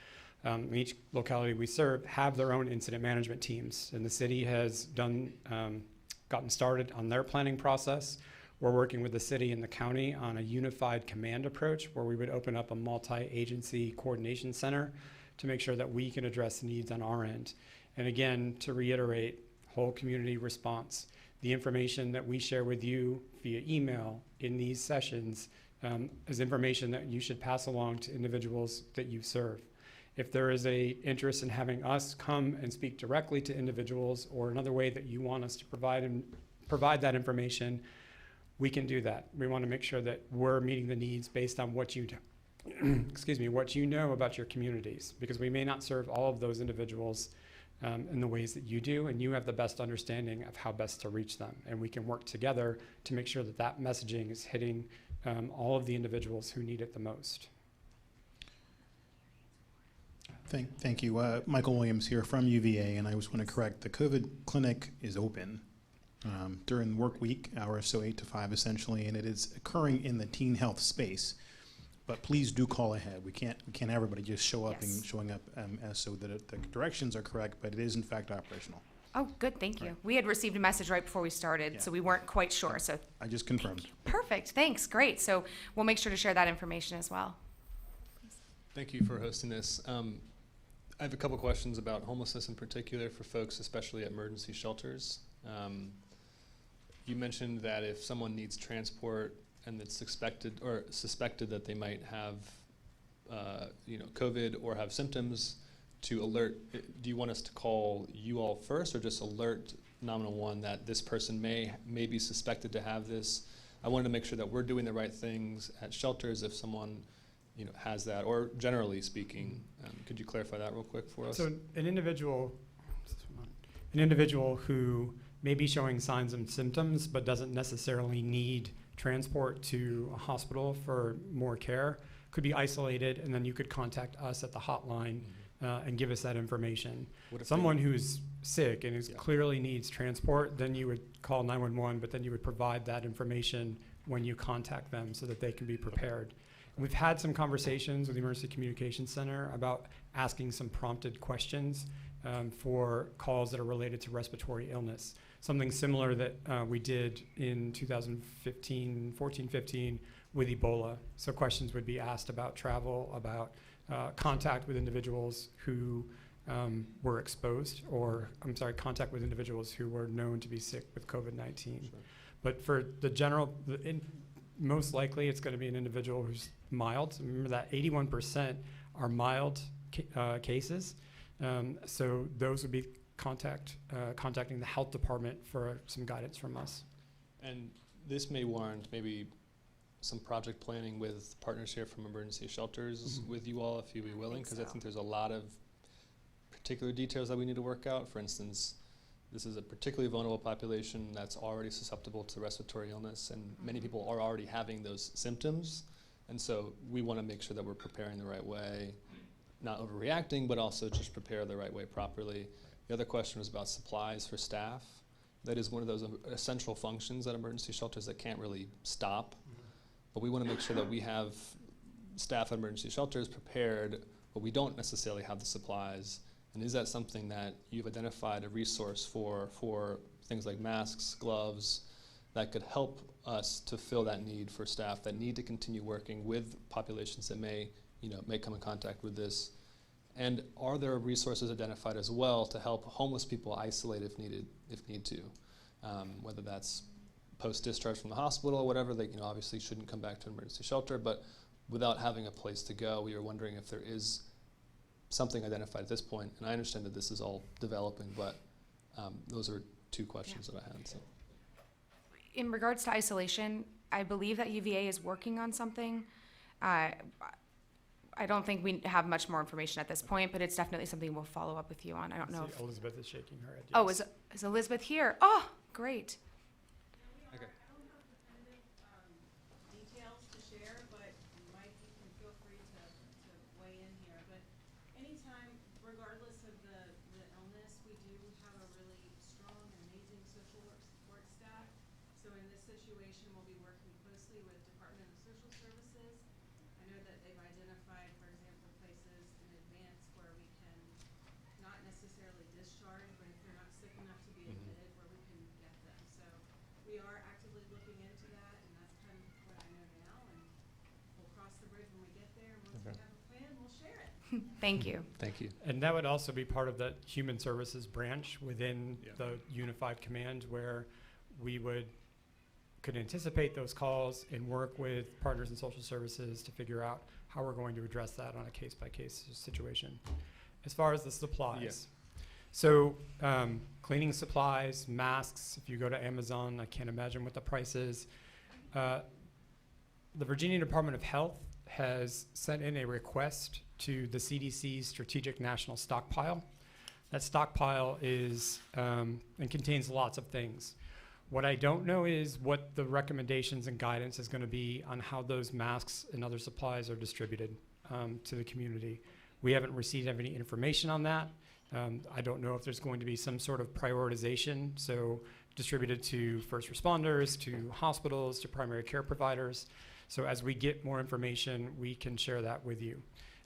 Speaker 2: each locality we serve, have their own incident management teams. And the city has gotten started on their planning process. We're working with the city and the county on a unified command approach where we would open up a multi-agency coordination center to make sure that we can address needs on our end. And again, to reiterate, whole community response. The information that we share with you via email in these sessions is information that you should pass along to individuals that you serve. If there is an interest in having us come and speak directly to individuals, or another way that you want us to provide that information, we can do that. We want to make sure that we're meeting the needs based on what you what you know about your communities, because we may not serve all of those individuals in the ways that you do, and you have the best understanding of how best to reach them. And we can work together to make sure that that messaging is hitting all of the individuals who need it the most.
Speaker 4: Thank you. Michael Williams here from UVA, and I just want to correct, the COVID clinic is open during work week hours, so 8 to 5 essentially, and it is occurring in the teen health space. But please do call ahead. We can't have everybody just show up and showing up as so that the directions are correct, but it is in fact operational.
Speaker 1: Oh, good, thank you. We had received a message right before we started, so we weren't quite sure. So
Speaker 4: I just confirmed.
Speaker 1: Perfect, thanks, great. So we'll make sure to share that information as well.
Speaker 5: Thank you for hosting this. I have a couple questions about homelessness in particular for folks, especially at emergency shelters. You mentioned that if someone needs transport and it's suspected that they might have COVID or have symptoms, to alert, do you want us to call you all first, or just alert Nominal 1 that this person may be suspected to have this? I wanted to make sure that we're doing the right things at shelters if someone has that, or generally speaking. Could you clarify that real quick for us?
Speaker 2: So an individual who may be showing signs and symptoms but doesn't necessarily need transport to a hospital for more care could be isolated, and then you could contact us at the hotline and give us that information. Someone who's sick and clearly needs transport, then you would call 911, but then you would provide that information when you contact them so that they can be prepared. And we've had some conversations with the Emergency Communications Center about asking some prompted questions for calls that are related to respiratory illness. Something similar that we did in 2014-15 with Ebola. So questions would be asked about travel, about contact with individuals who were exposed, or contact with individuals who were known to be sick with COVID-19. Sure. But for the general, most likely it's going to be an individual who's mild. So remember that 81% are mild cases. So those would be contacting the health department for some guidance from us.
Speaker 5: And this may warrant maybe some project planning with partners here from emergency shelters with you all, if you'd be willing, because I think there's a lot of particular details that we need to work out. For instance, this is a particularly vulnerable population that's already susceptible to respiratory illness, and many people are already having those symptoms. And so we want to make sure that we're preparing the right way, not overreacting, but also just prepare the right way properly. The other question was about supplies for staff. That is one of those essential functions at emergency shelters that can't really stop. But we want to make sure that we have staff at emergency shelters prepared, but we don't necessarily have the supplies. And is that something that you've identified a resource for things like masks, gloves, that could help us to fill that need for staff that need to continue working with populations that may come in contact with this? And are there resources identified as well to help homeless people isolate if need to, whether that's post-discharge from the hospital or whatever? They obviously shouldn't come back to an emergency shelter, but without having a place to go, we were wondering if there is something identified at this point. And I understand that this is all developing, but those are two questions that I had. So.
Speaker 1: In regards to isolation, I believe that UVA is working on something. I don't think we have much more information at this point, but it's definitely something we'll follow up with you on. I don't know if...
Speaker 2: Elizabeth is shaking her head.
Speaker 1: Oh,
Speaker 2: yes.
Speaker 1: is Elizabeth here? Oh, great.
Speaker 5: Okay.
Speaker 6: I don't have definitive details to share, but Mike, you can feel free to weigh in here. But anytime, regardless of the illness, we do have a really strong and amazing social work support staff. So in this situation, we'll be working closely with Department of Social Services. I know that they've identified, for example, places in advance where we can not necessarily discharge, but if they're not sick enough to be admitted, where we can get them. So we are actively looking into that, and that's kind of what I know now, and we'll cross the bridge when we get there, and once we have a plan, we'll share it.
Speaker 1: Thank you.
Speaker 5: Thank you.
Speaker 2: And that would also be part of the human services branch within the unified command, where we could anticipate those calls and work with partners in social services to figure out how we're going to address that on a case-by-case situation. As far as the supplies. So cleaning supplies, masks, if you go to Amazon, I can't imagine what the price is. The Virginia Department of Health has sent in a request to the CDC's Strategic National Stockpile. That stockpile is and contains lots of things. What I don't know is what the recommendations and guidance is going to be on how those masks and other supplies are distributed to the community. We haven't received any information on that. I don't know if there's going to be some sort of prioritization, so distributed to first responders, to hospitals, to primary care providers. So as we get more information, we can share that with you.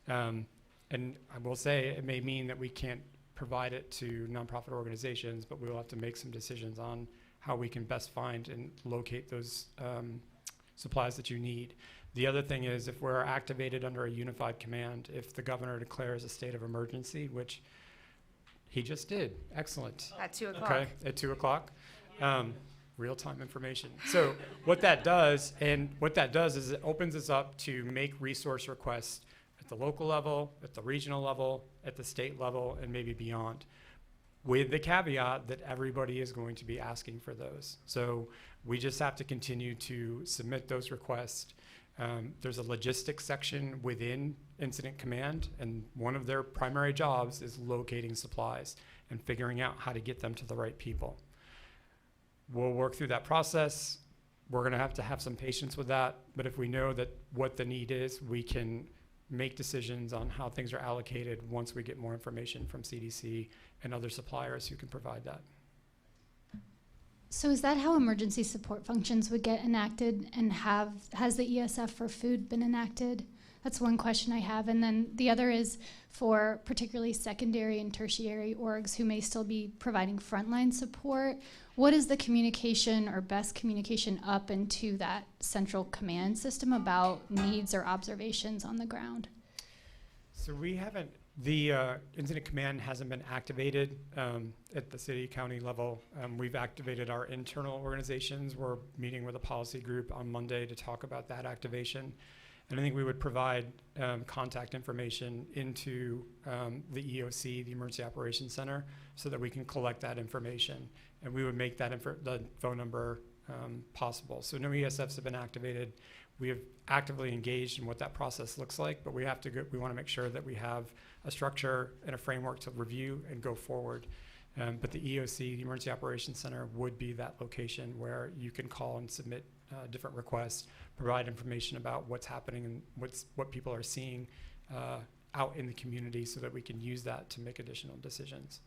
Speaker 2: And I will say it may mean that we can't provide it to nonprofit organizations, but we will have to make some decisions on how we can best find and locate those supplies that you need. The other thing is, if we're activated under a unified command, if the governor declares a state of emergency, which he just did, excellent.
Speaker 1: At 2 o'clock.
Speaker 2: Okay, at 2 o'clock. Real-time information. So what that does is it opens us up to make resource requests at the local level, at the regional level, at the state level, and maybe beyond, with the caveat that everybody is going to be asking for those. So we just have to continue to submit those requests. There's a logistics section within Incident Command, and one of their primary jobs is locating supplies and figuring out how to get them to the right people. We'll work through that process. We're gonna have to have some patience with that, but if we know that what the need is, we can make decisions on how things are allocated once we get more information from CDC and other suppliers who can provide that.
Speaker 7: So is that how emergency support functions would get enacted, and has the ESF for food been enacted? That's one question I have. And then the other is for particularly secondary and tertiary orgs who may still be providing frontline support. What is the communication or best communication up into that central command system about needs or observations on the ground?
Speaker 2: So we haven't, the Incident Command hasn't been activated at the city, county level. We've activated our internal organizations. We're meeting with a policy group on Monday to talk about that activation. And I think we would provide contact information into the EOC, the Emergency Operations Center, so that we can collect that information. And we would make that the phone number possible. So no ESFs have been activated. We have actively engaged in what that process looks like, but we want to make sure that we have a structure and a framework to review and go forward. But the EOC, the Emergency Operations Center, would be that location where you can call and submit different requests, provide information about what's happening and what people are seeing out in the community, so that we can use that to make additional decisions.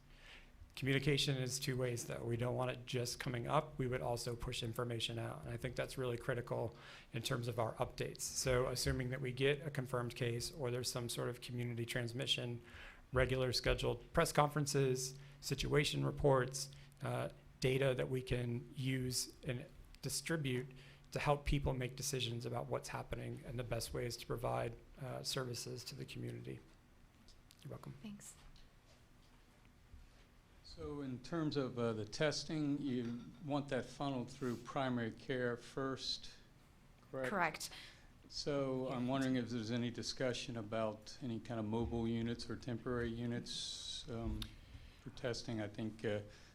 Speaker 2: Communication is two ways, though. We don't want it just coming up. We would also push information out. And I think that's really critical in terms of our updates. So assuming that we get a confirmed case or there's some sort of community transmission, regular scheduled press conferences, situation reports, data that we can use and distribute to help people make decisions about what's happening and the best ways to provide services to the community. You're welcome.
Speaker 1: Thanks.
Speaker 8: So in terms of the testing, you want that funneled through primary care first, correct?
Speaker 1: Correct.
Speaker 8: So I'm wondering if there's any discussion about any kind of mobile units or temporary units for testing. I think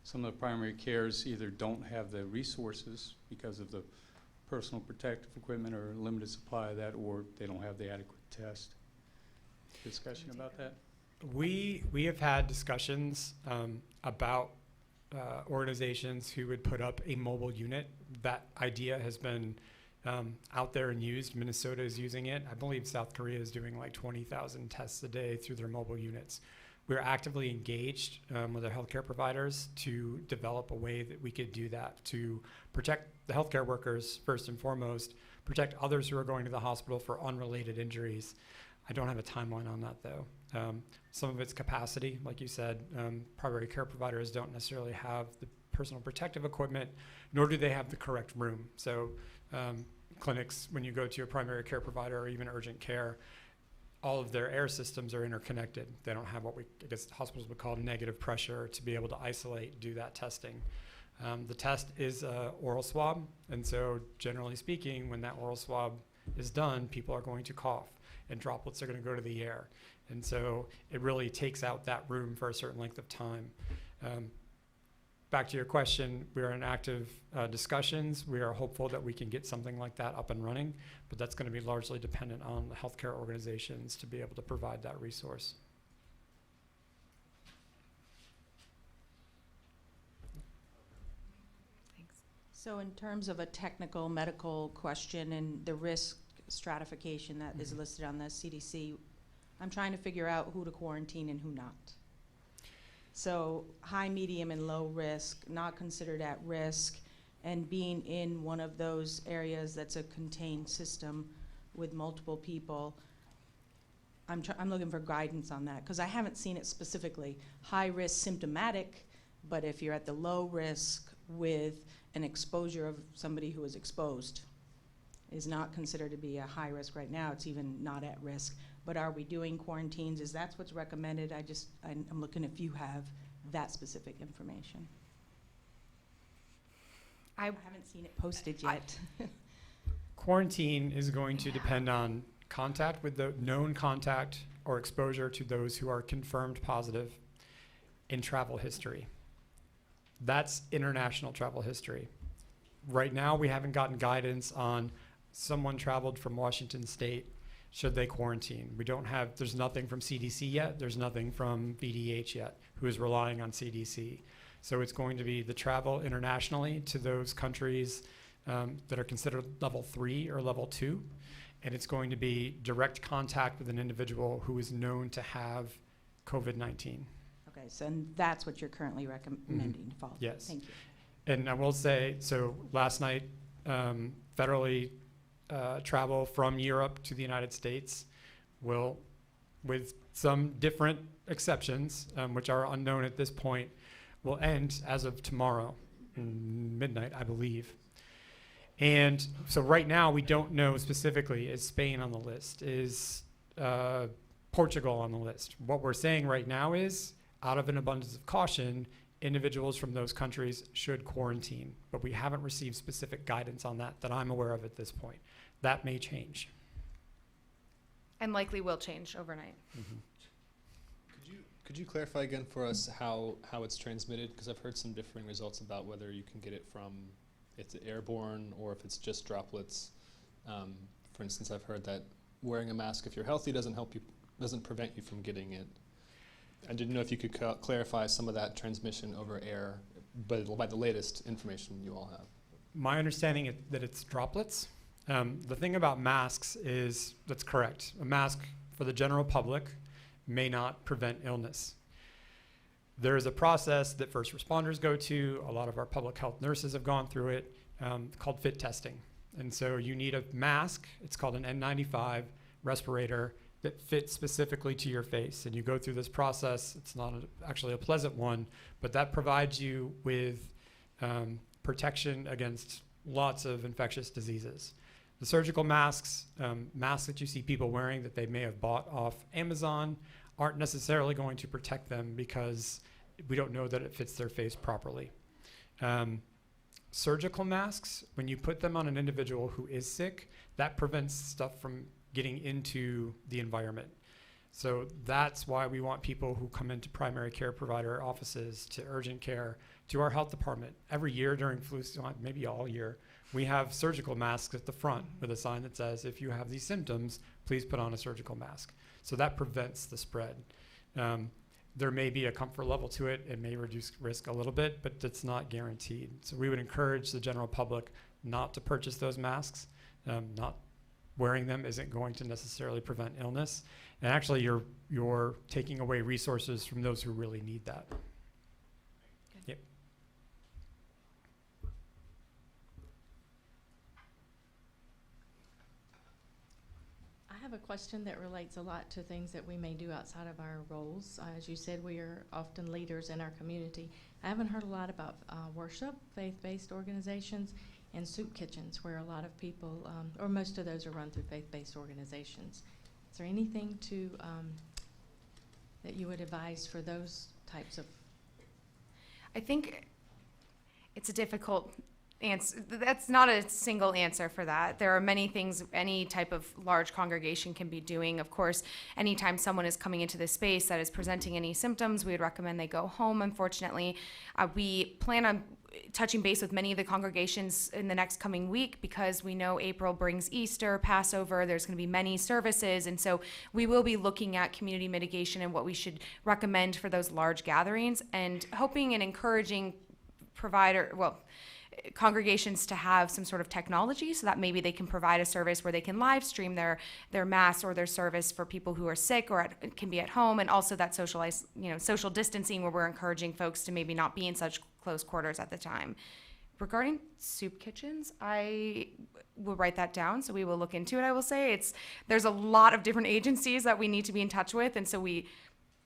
Speaker 8: some of the primary cares either don't have the resources because of the personal protective equipment or limited supply of that, or they don't have the adequate test. Discussion about that?
Speaker 2: We have had discussions about organizations who would put up a mobile unit. That idea has been out there and used. Minnesota is using it. I believe South Korea is doing like 20,000 tests a day through their mobile units. We're actively engaged with our healthcare providers to develop a way that we could do that to protect the healthcare workers first and foremost, protect others who are going to the hospital for unrelated injuries. I don't have a timeline on that though. Some of it's capacity, like you said, primary care providers don't necessarily have the personal protective equipment, nor do they have the correct room. So clinics, when you go to a primary care provider or even urgent care, all of their air systems are interconnected. They don't have what I guess hospitals would call negative pressure to be able to isolate, do that testing. The test is an oral swab, and so generally speaking, when that oral swab is done, people are going to cough and droplets are going to go to the air. And so it really takes out that room for a certain length of time. Back to your question, we are in active discussions. We are hopeful that we can get something like that up and running, but that's going to be largely dependent on the healthcare organizations to be able to provide that resource.
Speaker 1: Thanks.
Speaker 6: So in terms of a technical medical question and the risk stratification that is listed on the CDC, I'm trying to figure out who to quarantine and who not. So high, medium, and low risk, not considered at risk, and being in one of those areas that's a contained system with multiple people. I'm looking for guidance on that because I haven't seen it specifically. High risk symptomatic, but if you're at the low risk with an exposure of somebody who is exposed, is not considered to be a high risk right now. It's even not at risk. But are we doing quarantines? Is that what's recommended? I'm looking if you have that specific information. I haven't seen it posted yet.
Speaker 2: Quarantine is going to depend on contact with the known contact or exposure to those who are confirmed positive in travel history. That's international travel history. Right now, we haven't gotten guidance on someone traveled from Washington State, should they quarantine? There's nothing from CDC yet, there's nothing from VDH yet, who is relying on CDC. So it's going to be the travel internationally to those countries that are considered level 3 or level 2, and it's going to be direct contact with an individual who is known to have COVID-19.
Speaker 6: Okay, so and that's what you're currently recommending to follow.
Speaker 2: Yes.
Speaker 6: Thank you.
Speaker 2: And I will say, so last night, federally travel from Europe to the United States will, with some different exceptions, which are unknown at this point, will end as of tomorrow, midnight, I believe. And so right now, we don't know specifically, is Spain on the list? Is Portugal on the list? What we're saying right now is, out of an abundance of caution, individuals from those countries should quarantine, but we haven't received specific guidance on that I'm aware of at this point. That may change.
Speaker 1: And likely will change overnight.
Speaker 5: Could you clarify again for us how it's transmitted? Because I've heard some differing results about whether you can get it from it's airborne or if it's just droplets. For instance, I've heard that wearing a mask if you're healthy doesn't prevent you from getting it. I didn't know if you could clarify some of that transmission over air, but by the latest information you all have.
Speaker 2: My understanding is that it's droplets. The thing about masks is, that's correct. A mask for the general public may not prevent illness. There is a process that first responders go to, a lot of our public health nurses have gone through it, called fit testing. And so you need a mask, it's called an N95 respirator, that fits specifically to your face. And you go through this process. It's not actually a pleasant one, but that provides you with protection against lots of infectious diseases. The surgical masks, masks that you see people wearing that they may have bought off Amazon, aren't necessarily going to protect them because we don't know that it fits their face properly. Surgical masks, when you put them on an individual who is sick, that prevents stuff from getting into the environment. So that's why we want people who come into primary care provider offices, to urgent care, to our health department. Every year during flu season, maybe all year, we have surgical masks at the front with a sign that says, if you have these symptoms, please put on a surgical mask. So that prevents the spread. There may be a comfort level to it. It may reduce risk a little bit, but it's not guaranteed. So we would encourage the general public not to purchase those masks. Not wearing them isn't going to necessarily prevent illness. And actually, you're taking away resources from those who really need that. Yep.
Speaker 9: I have a question that relates a lot to things that we may do outside of our roles. As you said, we are often leaders in our community. I haven't heard a lot about worship, faith-based organizations, and soup kitchens, where a lot of people, or most of those are run through faith-based organizations. Is there anything to that you would advise for those types of?
Speaker 1: I think it's a difficult answer. That's not a single answer for that. There are many things any type of large congregation can be doing. Of course, anytime someone is coming into this space that is presenting any symptoms, we would recommend they go home, unfortunately. We plan on touching base with many of the congregations in the next coming week, because we know April brings Easter, Passover, there's going to be many services, and so we will be looking at community mitigation and what we should recommend for those large gatherings, and hoping and encouraging congregations to have some sort of technology so that maybe they can provide a service where they can live stream their mass or their service for people who are sick or can be at home, and also that social distancing where we're encouraging folks to maybe not be in such close quarters at the time. Regarding soup kitchens, I will write that down, so we will look into it. I will say there's a lot of different agencies that we need to be in touch with, and so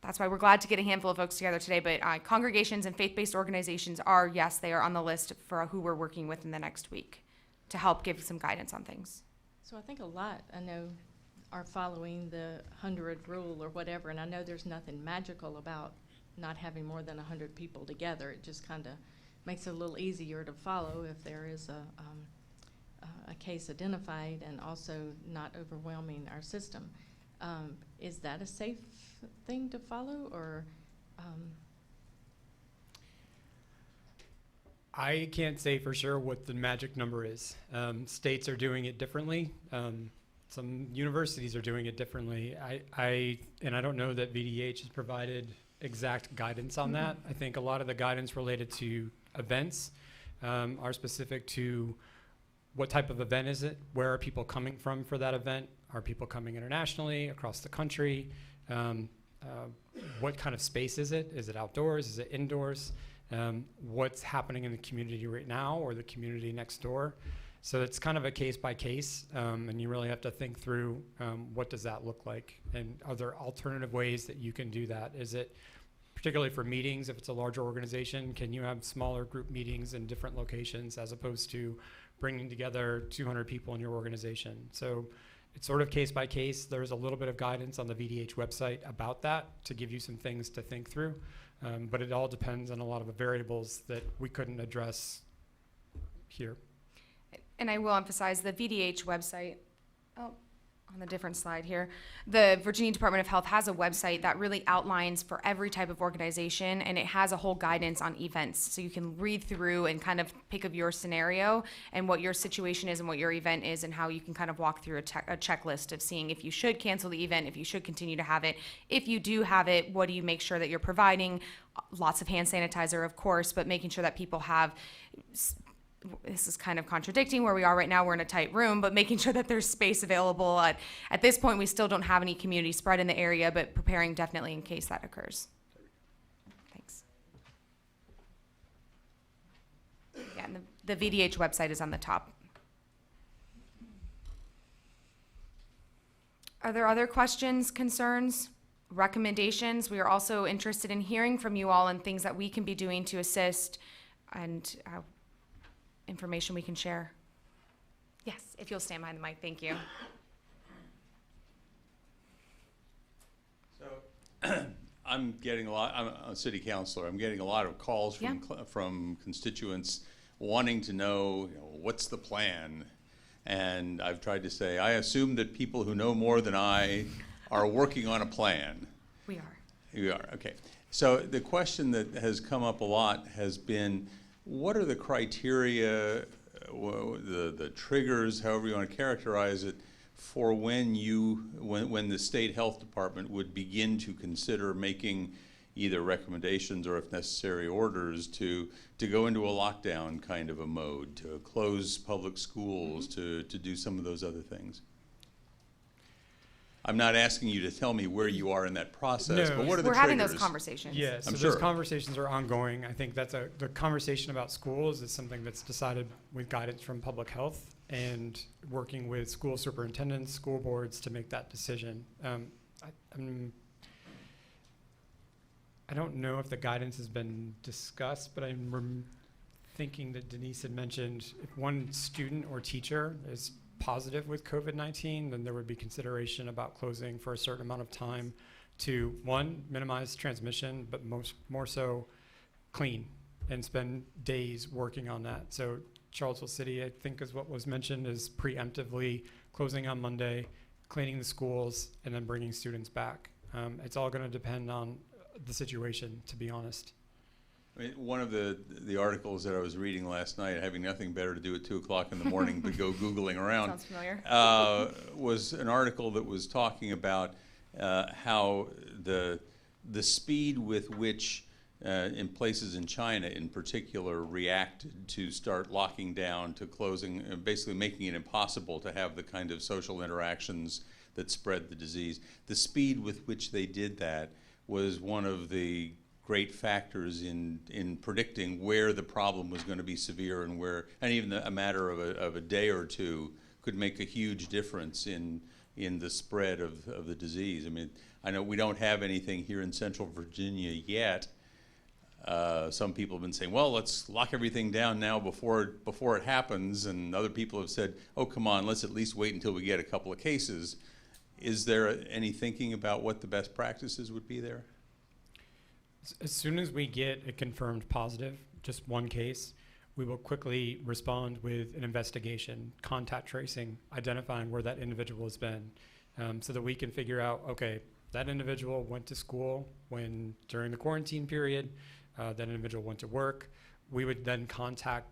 Speaker 1: that's why we're glad to get a handful of folks together today. But congregations and faith-based organizations they are on the list for who we're working with in the next week to help give some guidance on things.
Speaker 9: So I think I know, are following the 100 rule or whatever, and I know there's nothing magical about not having more than 100 people together. It just kind of makes it a little easier to follow if there is a case identified, and also not overwhelming our system. Is that a safe thing to follow, or?
Speaker 2: I can't say for sure what the magic number is. States are doing it differently. Some universities are doing it differently. I don't know that VDH has provided exact guidance on that. I think a lot of the guidance related to events are specific to what type of event is it, where are people coming from for that event, are people coming internationally, across the country, what kind of space is it outdoors, is it indoors, what's happening in the community right now or the community next door. So it's kind of a case by case, and you really have to think through what does that look like, and are there alternative ways that you can do that? Is it particularly for meetings, if it's a larger organization, can you have smaller group meetings in different locations as opposed to bringing together 200 people in your organization? So it's sort of case by case. There's a little bit of guidance on the VDH website about that to give you some things to think through, but it all depends on a lot of the variables that we couldn't address here.
Speaker 1: And I will emphasize the VDH website, on the different slide here, the Virginia Department of Health has a website that really outlines for every type of organization, and it has a whole guidance on events. So you can read through and kind of pick of your scenario and what your situation is and what your event is, and how you can kind of walk through a checklist of seeing if you should cancel the event, if you should continue to have it. If you do have it, what do you make sure that you're providing? Lots of hand sanitizer, of course, but making sure that people have, this is kind of contradicting where we are right now, we're in a tight room, but making sure that there's space available. At this point, we still don't have any community spread in the area, but preparing definitely in case that occurs. Thanks. Yeah, and the VDH website is on the top. Are there other questions, concerns, recommendations? We are also interested in hearing from you all and things that we can be doing to assist, and information we can share. Yes, if you'll stand behind the mic, thank you.
Speaker 8: So
Speaker 10: I'm getting a lot. I'm a city councilor. I'm getting a lot of calls from from constituents wanting to know, what's the plan. And I've tried to say, I assume that people who know more than I are working on a plan.
Speaker 1: We are.
Speaker 10: You are, okay. So the question that has come up a lot has been, what are the criteria, the triggers, however you want to characterize it, for when the state health department would begin to consider making either recommendations or, if necessary, orders to go into a lockdown kind of a mode, to close public schools, to do some of those other things? I'm not asking you to tell me where you are in that process,
Speaker 2: No,
Speaker 10: but what are the
Speaker 1: We're
Speaker 10: triggers?
Speaker 1: having those conversations.
Speaker 2: Yeah, so
Speaker 10: I'm
Speaker 2: those
Speaker 10: sure.
Speaker 2: conversations are ongoing. I think that's the conversation about schools is something that's decided with guidance from public health and working with school superintendents, school boards to make that decision. I don't know if the guidance has been discussed, but I'm thinking that Denise had mentioned if one student or teacher is positive with COVID-19, then there would be consideration about closing for a certain amount of time to, one, minimize transmission, but more so clean and spend days working on that. So Charlottesville City, I think, is what was mentioned, is preemptively closing on Monday, cleaning the schools, and then bringing students back. It's all going to depend on the situation, to be honest.
Speaker 10: I mean, one of the articles that I was reading last night, having nothing better to do at 2 o'clock in the morning but go Googling around,
Speaker 1: Sounds familiar.
Speaker 10: was an article that was talking about how the speed with which in places in China in particular reacted to start locking down, to closing, basically making it impossible to have the kind of social interactions that spread the disease. The speed with which they did that was one of the great factors in predicting where the problem was going to be severe and where, and even a matter of a day or two could make a huge difference in the spread of the disease. I mean, I know we don't have anything here in Central Virginia yet. Some people have been saying, well, let's lock everything down now before it happens, and other people have said, oh, come on, let's at least wait until we get a couple of cases. Is there any thinking about what the best practices would be there?
Speaker 2: As soon as we get a confirmed positive, just one case, we will quickly respond with an investigation, contact tracing, identifying where that individual has been, so that we can figure out, okay, that individual went to school during the quarantine period, that individual went to work. We would then contact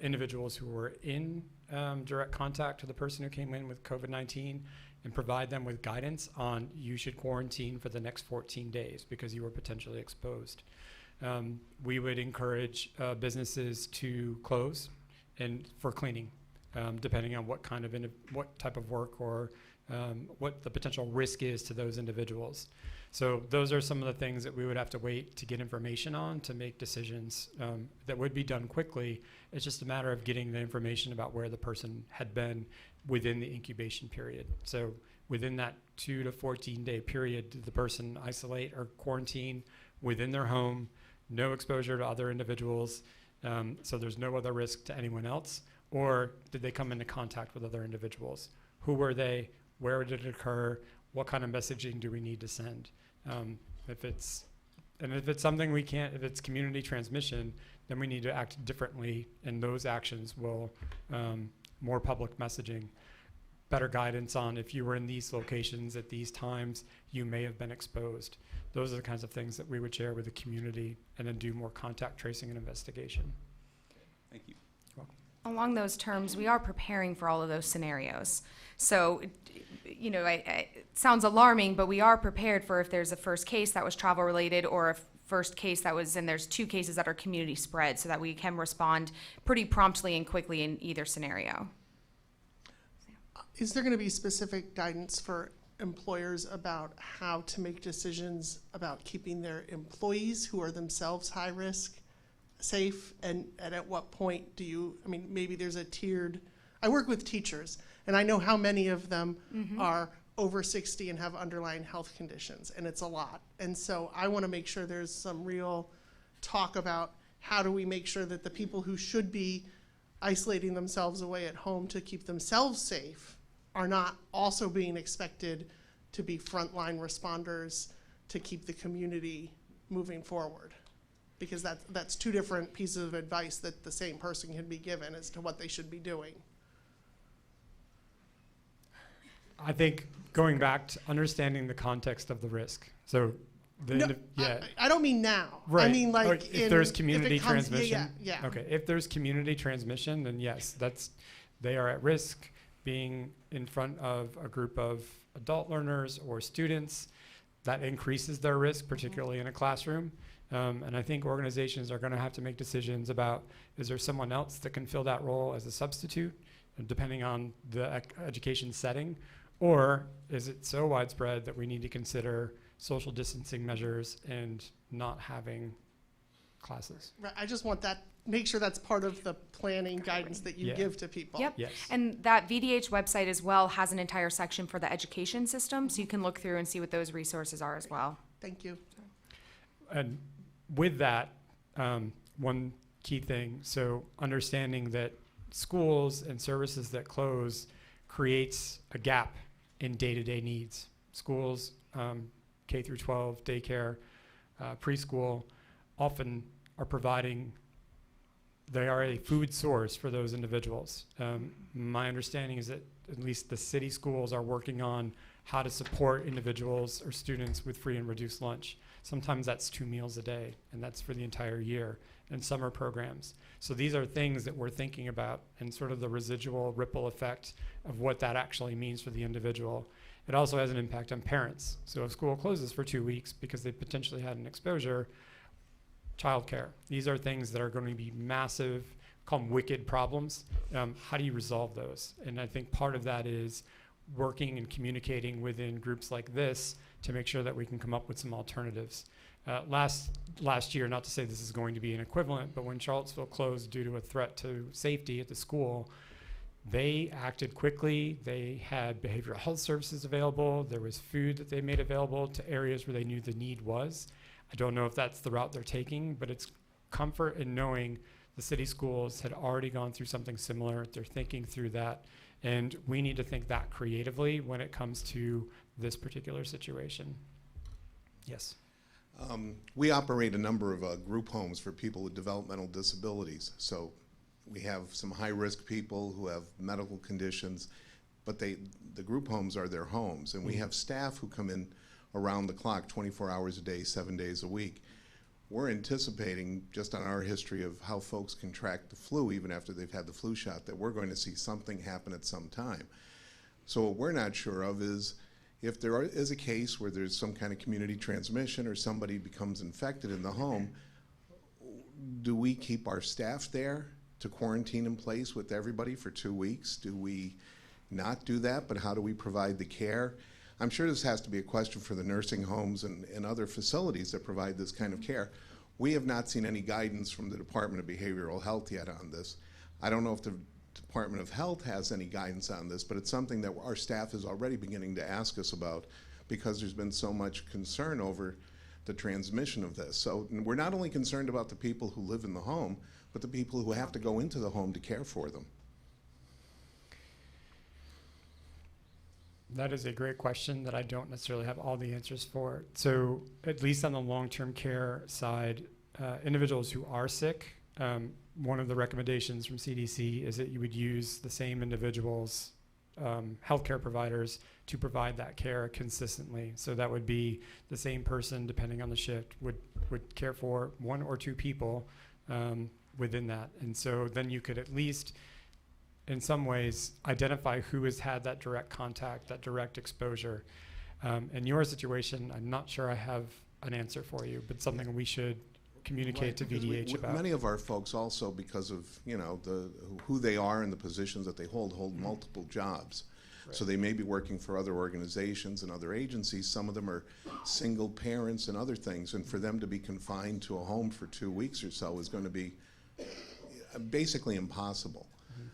Speaker 2: individuals who were in direct contact to the person who came in with COVID-19 and provide them with guidance on, you should quarantine for the next 14 days because you were potentially exposed. We would encourage businesses to close and for cleaning, depending on what type of work or what the potential risk is to those individuals. So those are some of the things that we would have to wait to get information on to make decisions that would be done quickly. It's just a matter of getting the information about where the person had been within the incubation period. So within that 2 to 14 day period, did the person isolate or quarantine within their home, no exposure to other individuals, so there's no other risk to anyone else, or did they come into contact with other individuals? Who were they? Where did it occur? What kind of messaging do we need to send? If it's something we can't, if it's community transmission, then we need to act differently, and those actions will, more public messaging, better guidance on if you were in these locations at these times, you may have been exposed. Those are the kinds of things that we would share with the community and then do more contact tracing and investigation.
Speaker 10: Thank you.
Speaker 2: You're welcome.
Speaker 1: Along those terms, we are preparing for all of those scenarios. So, it sounds alarming, but we are prepared for if there's a first case that was travel related or a first case that was, and there's 2 cases that are community spread, so that we can respond pretty promptly and quickly in either scenario.
Speaker 11: Is there going to be specific guidance for employers about how to make decisions about keeping their employees who are themselves high risk safe? And at what point maybe there's a tiered, I work with teachers and I know how many of them are over 60 and have underlying health conditions, and it's a lot. And so I want to make sure there's some real talk about how do we make sure that the people who should be isolating themselves away at home to keep themselves safe are not also being expected to be frontline responders to keep the community moving forward? Because that's two different pieces of advice that the same person can be given as to what they should be doing.
Speaker 2: I think going back to understanding the context of the risk. So
Speaker 11: I don't mean now.
Speaker 2: Right.
Speaker 11: I mean like
Speaker 2: if there's community
Speaker 11: if it comes,
Speaker 2: transmission.
Speaker 11: Yeah.
Speaker 2: Okay. If there's community transmission, then yes, they are at risk being in front of a group of adult learners or students. That increases their risk, particularly in a classroom. And I think organizations are going to have to make decisions about, is there someone else that can fill that role as a substitute, depending on the education setting, or is it so widespread that we need to consider social distancing measures and not having classes?
Speaker 11: Right. I just want that, make sure that's part of the planning guidance that you give to people.
Speaker 1: Yep.
Speaker 2: Yes.
Speaker 1: And that VDH website as well has an entire section for the education system, so you can look through and see what those resources are as well.
Speaker 11: Thank you.
Speaker 2: And with that, one key thing, so understanding that schools and services that close creates a gap in day-to-day needs. Schools, K through 12, daycare, preschool, often are providing, they are a food source for those individuals. My understanding is that at least the city schools are working on how to support individuals or students with free and reduced lunch. Sometimes that's 2 meals a day, and that's for the entire year, and summer programs. So these are things that we're thinking about, and sort of the residual ripple effect of what that actually means for the individual. It also has an impact on parents. So if school closes for 2 weeks because they potentially had an exposure, childcare. These are things that are going to be massive, call them wicked problems. How do you resolve those? And I think part of that is working and communicating within groups like this to make sure that we can come up with some alternatives. Last year, not to say this is going to be an equivalent, but when Charlottesville closed due to a threat to safety at the school, they acted quickly. They had behavioral health services available. There was food that they made available to areas where they knew the need was. I don't know if that's the route they're taking, but it's comfort in knowing the city schools had already gone through something similar. They're thinking through that. And we need to think that creatively when it comes to this particular situation. Yes.
Speaker 12: We operate a number of group homes for people with developmental disabilities. So we have some high-risk people who have medical conditions, but the group homes are their homes. And we have staff who come in around the clock, 24 hours a day, 7 days a week. We're anticipating, just on our history of how folks contract the flu even after they've had the flu shot, that we're going to see something happen at some time. So what we're not sure of is if there is a case where there's some kind of community transmission or somebody becomes infected in the home, do we keep our staff there to quarantine in place with everybody for 2 weeks? Do we not do that, but how do we provide the care? I'm sure this has to be a question for the nursing homes and other facilities that provide this kind of care. We have not seen any guidance from the Department of Behavioral Health yet on this. I don't know if the Department of Health has any guidance on this, but it's something that our staff is already beginning to ask us about because there's been so much concern over the transmission of this. So we're not only concerned about the people who live in the home, but the people who have to go into the home to care for them.
Speaker 2: That is a great question that I don't necessarily have all the answers for. So at least on the long-term care side, individuals who are sick, one of the recommendations from CDC is that you would use the same individuals, healthcare providers, to provide that care consistently. So that would be the same person, depending on the shift, would care for 1 or 2 people within that. And so then you could at least, in some ways, identify who has had that direct contact, that direct exposure. In your situation, I'm not sure I have an answer for you, but something we should communicate to VDH about.
Speaker 12: Many of our folks also, because of who they are and the positions that they hold multiple jobs. Right. So they may be working for other organizations and other agencies. Some of them are single parents and other things, and for them to be confined to a home for 2 weeks or so is going to be basically impossible.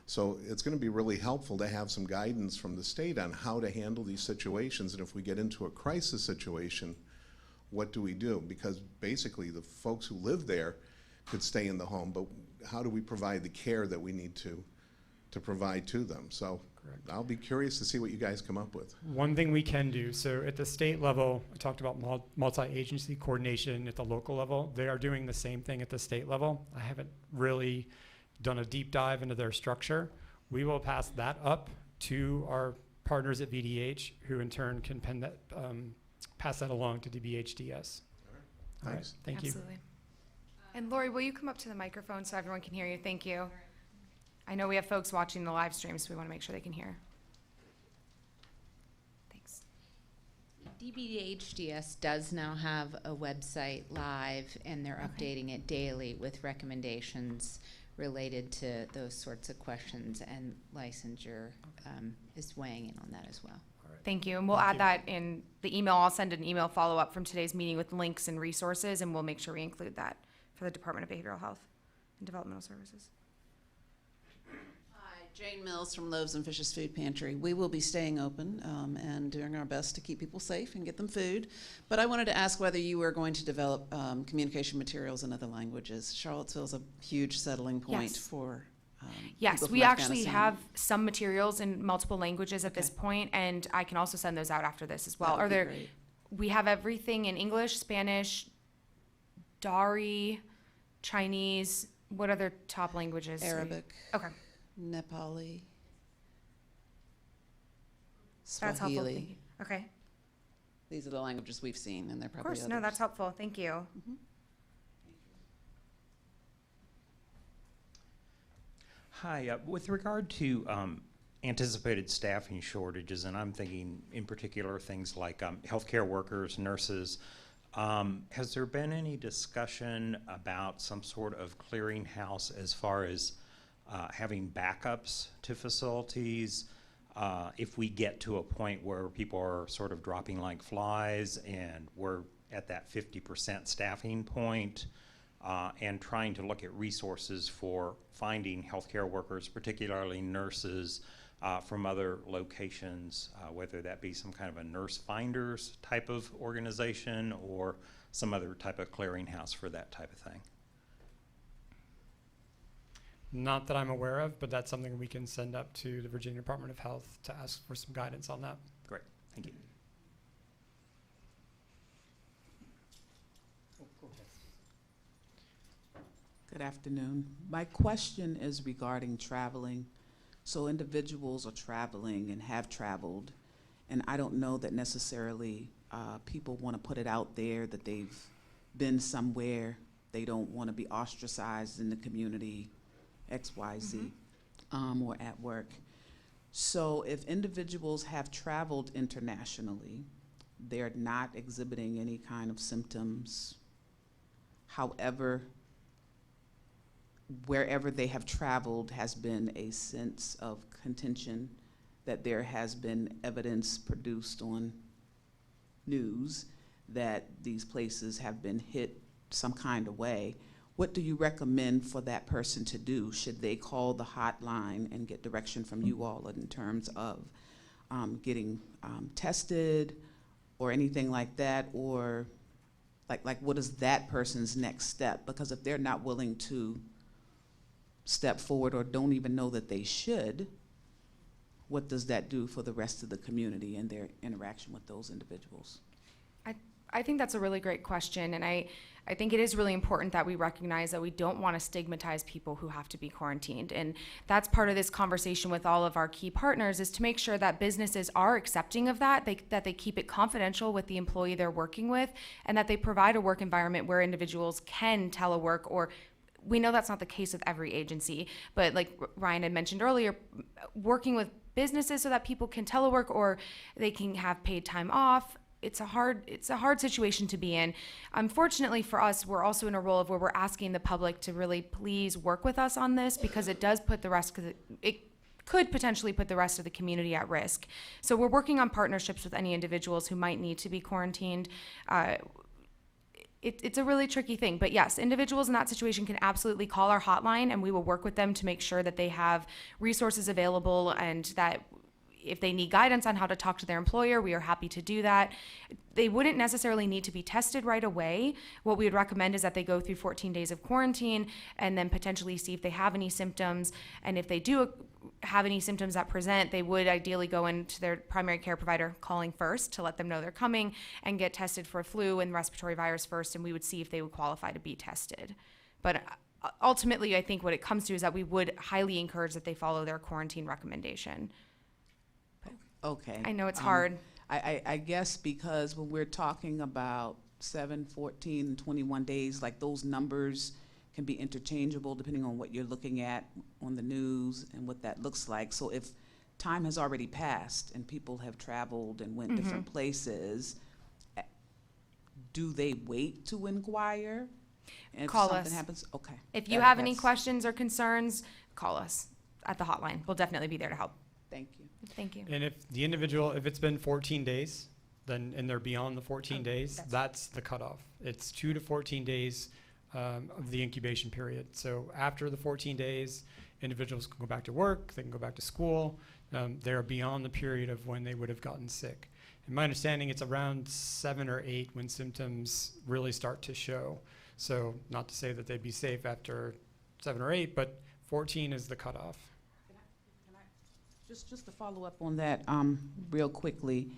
Speaker 12: So it's going to be really helpful to have some guidance from the state on how to handle these situations, and if we get into a crisis situation, what do we do? Because basically the folks who live there could stay in the home, but how do we provide the care that we need to to provide to them. So
Speaker 2: Correct.
Speaker 12: I'll be curious to see what you guys come up with.
Speaker 2: One thing we can do, so at the state level, we talked about multi-agency coordination at the local level. They are doing the same thing at the state level. I haven't really done a deep dive into their structure. We will pass that up to our partners at VDH, who in turn can pass that along to DBHDS. All right,
Speaker 12: Thanks.
Speaker 2: thank you.
Speaker 1: Absolutely. And Lori, will you come up to the microphone so everyone can hear you? Thank you. I know we have folks watching the live stream, so we want to make sure they can hear. Thanks.
Speaker 13: DBHDS does now have a website live, and they're updating it daily with recommendations related to those sorts of questions, and licensure is weighing in on that as well.
Speaker 1: Thank you. And we'll add that in the email. I'll send an email follow-up from today's meeting with links and resources, and we'll make sure we include that for the Department of Behavioral Health and Developmental Services.
Speaker 14: Hi, Jane Mills from Loaves and Fishes Food Pantry. We will be staying open and doing our best to keep people safe and get them food. But I wanted to ask whether you were going to develop communication materials in other languages. Charlottesville's a huge settling point
Speaker 1: Yes.
Speaker 14: for
Speaker 1: Yes,
Speaker 14: people
Speaker 1: we
Speaker 14: from
Speaker 1: actually
Speaker 14: Afghanistan.
Speaker 1: have some materials in multiple languages at this
Speaker 14: Okay.
Speaker 1: point, and I can also send those out after this as well.
Speaker 14: That would
Speaker 1: Are
Speaker 14: be
Speaker 1: there?
Speaker 14: great.
Speaker 1: We have everything in English, Spanish, Dari, Chinese. What other top languages? are you-
Speaker 14: Arabic,
Speaker 1: Okay,
Speaker 14: Nepali,
Speaker 1: that's helpful. Thank
Speaker 14: Swahili.
Speaker 1: you. Okay,
Speaker 14: These are the languages we've seen, and there are
Speaker 1: of
Speaker 14: probably
Speaker 1: course.
Speaker 14: others.
Speaker 1: No, that's helpful. Thank you.
Speaker 15: Hi, with regard to anticipated staffing shortages, and I'm thinking in particular things like healthcare workers, nurses, has there been any discussion about some sort of clearinghouse as far as having backups to facilities if we get to a point where people are sort of dropping like flies and we're at that 50% staffing point? And trying to look at resources for finding healthcare workers, particularly nurses, from other locations, whether that be some kind of a nurse finders type of organization or some other type of clearinghouse for that type of thing.
Speaker 2: Not that I'm aware of, but that's something we can send up to the Virginia Department of Health to ask for some guidance on that.
Speaker 15: Great, thank you.
Speaker 16: Good afternoon. My question is regarding traveling. So individuals are traveling and have traveled, and I don't know that necessarily people want to put it out there that they've been somewhere. They don't want to be ostracized in the community, XYZ, or at work. So if individuals have traveled internationally, they're not exhibiting any kind of symptoms. However, wherever they have traveled has been a sense of contention, that there has been evidence produced on news that these places have been hit some kind of way. What do you recommend for that person to do? Should they call the hotline and get direction from you all in terms of getting tested or anything like that? Or like what is that person's next step? Because if they're not willing to step forward or don't even know that they should, what does that do for the rest of the community and their interaction with those individuals?
Speaker 1: I think that's a really great question, and I think it is really important that we recognize that we don't want to stigmatize people who have to be quarantined, and that's part of this conversation with all of our key partners, is to make sure that businesses are accepting of that, that they keep it confidential with the employee they're working with, and that they provide a work environment where individuals can telework. Or we know that's not the case with every agency, but like Ryan had mentioned earlier, working with businesses so that people can telework or they can have paid time off. It's a hard situation to be in. Unfortunately for us, we're also in a role of where we're asking the public to really please work with us on this, because it does put the rest, because it could potentially put the rest of the community at risk. So we're working on partnerships with any individuals who might need to be quarantined. It's a really tricky thing, but yes, individuals in that situation can absolutely call our hotline, and we will work with them to make sure that they have resources available, and that if they need guidance on how to talk to their employer, we are happy to do that. They wouldn't necessarily need to be tested right away. What we would recommend is that they go through 14 days of quarantine and then potentially see if they have any symptoms. And if they do have any symptoms that present, they would ideally go into their primary care provider calling first to let them know they're coming and get tested for flu and respiratory virus first, and we would see if they would qualify to be tested. But ultimately, I think what it comes to is that we would highly encourage that they follow their quarantine recommendation.
Speaker 16: Okay.
Speaker 1: I know it's hard.
Speaker 16: I guess because when we're talking about 7, 14, and 21 days, like those numbers can be interchangeable depending on what you're looking at on the news and what that looks like. So if time has already passed and people have traveled and went different places, do they wait to inquire? And
Speaker 1: Call
Speaker 16: if something
Speaker 1: us.
Speaker 16: happens, okay.
Speaker 1: If you have any questions or concerns, call us at the hotline. We'll definitely be there to help.
Speaker 16: Thank you.
Speaker 1: Thank you.
Speaker 2: And if the individual, if it's been 14 days, then, and they're beyond the 14 days, that's the cutoff. It's 2 to 14 days of the incubation period. So after the 14 days, individuals can go back to work, they can go back to school. They're beyond the period of when they would have gotten sick. In my understanding, it's around 7 or 8 when symptoms really start to show. So not to say that they'd be safe after 7 or 8, but 14 is the cutoff.
Speaker 16: Just to follow up on that real quickly,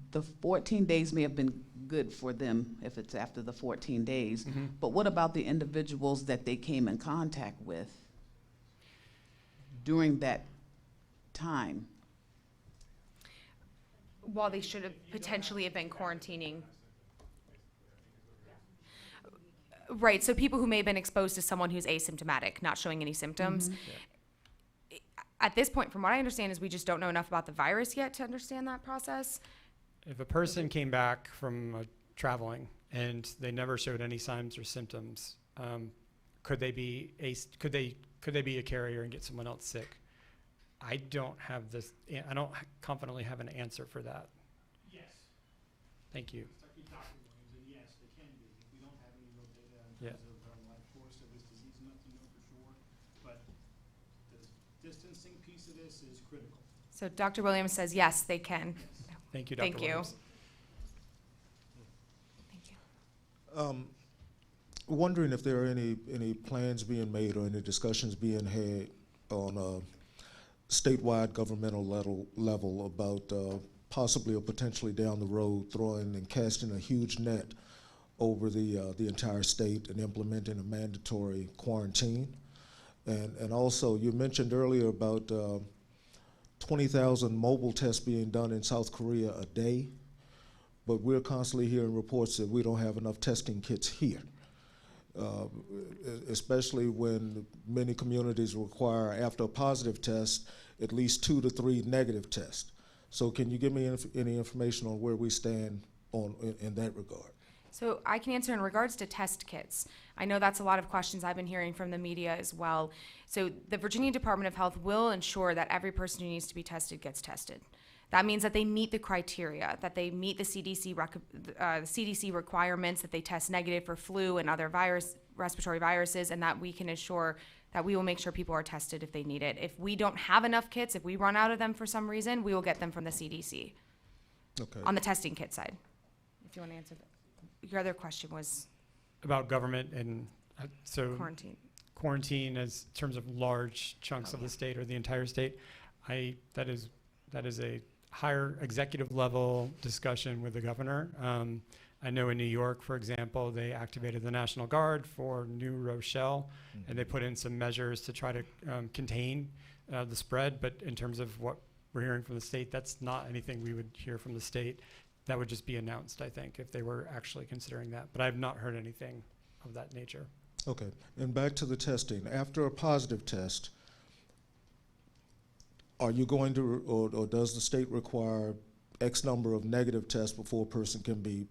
Speaker 16: the 14 days may have been good for them if it's after the 14 days, but what about the individuals that they came in contact with during that time?
Speaker 1: While they should have potentially have been quarantining. Right, so people who may have been exposed to someone who's asymptomatic, not showing any symptoms. At this point, from what I understand, is we just don't know enough about the virus yet to understand that process.
Speaker 2: If a person came back from traveling and they never showed any signs or symptoms, could they be a carrier and get someone else sick? I don't confidently have an answer for that.
Speaker 4: Yes.
Speaker 2: Thank you.
Speaker 4: Dr. Williams, and yes, they can be. We don't have any real data in terms of life course of this disease, enough to know for sure. But the distancing piece of this is critical.
Speaker 1: So Dr. Williams says, yes, they can.
Speaker 2: Thank you, Dr.
Speaker 1: Thank you.
Speaker 2: Williams.
Speaker 1: Thank you.
Speaker 3: Wondering if there are any plans being made or any discussions being had on a statewide governmental level about possibly or potentially down the road throwing and casting a huge net over the entire state and implementing a mandatory quarantine. And also, you mentioned earlier about 20,000 mobile tests being done in South Korea a day, but we're constantly hearing reports that we don't have enough testing kits here, especially when many communities require, after a positive test, at least 2 to 3 negative tests. So can you give me any information on where we stand in that regard?
Speaker 1: So I can answer in regards to test kits. I know that's a lot of questions I've been hearing from the media as well. So the Virginia Department of Health will ensure that every person who needs to be tested gets tested. That means that they meet the criteria, that they meet the CDC requirements, that they test negative for flu and other respiratory viruses, and that we can ensure that we will make sure people are tested if they need it. If we don't have enough kits, if we run out of them for some reason, we will get them from the CDC.
Speaker 3: Okay.
Speaker 1: On the testing kit side, if you want to answer that. Your other question was
Speaker 2: About government and so
Speaker 1: quarantine.
Speaker 2: Quarantine as in terms of large chunks of the state or the entire state. That is a higher executive level discussion with the governor. I know in New York, for example, they activated the National Guard for New Rochelle, and they put in some measures to try to contain the spread. But in terms of what we're hearing from the state, that's not anything we would hear from the state. That would just be announced, I think, if they were actually considering that. But I've not heard anything of that nature.
Speaker 3: Okay, and back to the testing. After a positive test, are you going to, or does the state require X number of negative tests before a person can be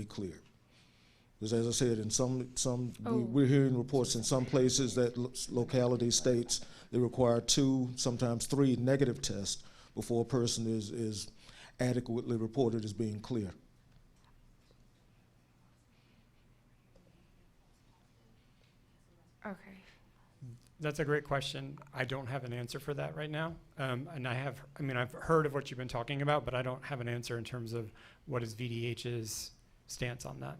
Speaker 3: cleared? Because as I said, in we're hearing reports in some places that localities, states, they require 2, sometimes 3 negative tests before a person is adequately reported as being clear.
Speaker 1: Okay.
Speaker 2: That's a great question. I don't have an answer for that right now. And I've heard of what you've been talking about, but I don't have an answer in terms of what is VDH's stance on that.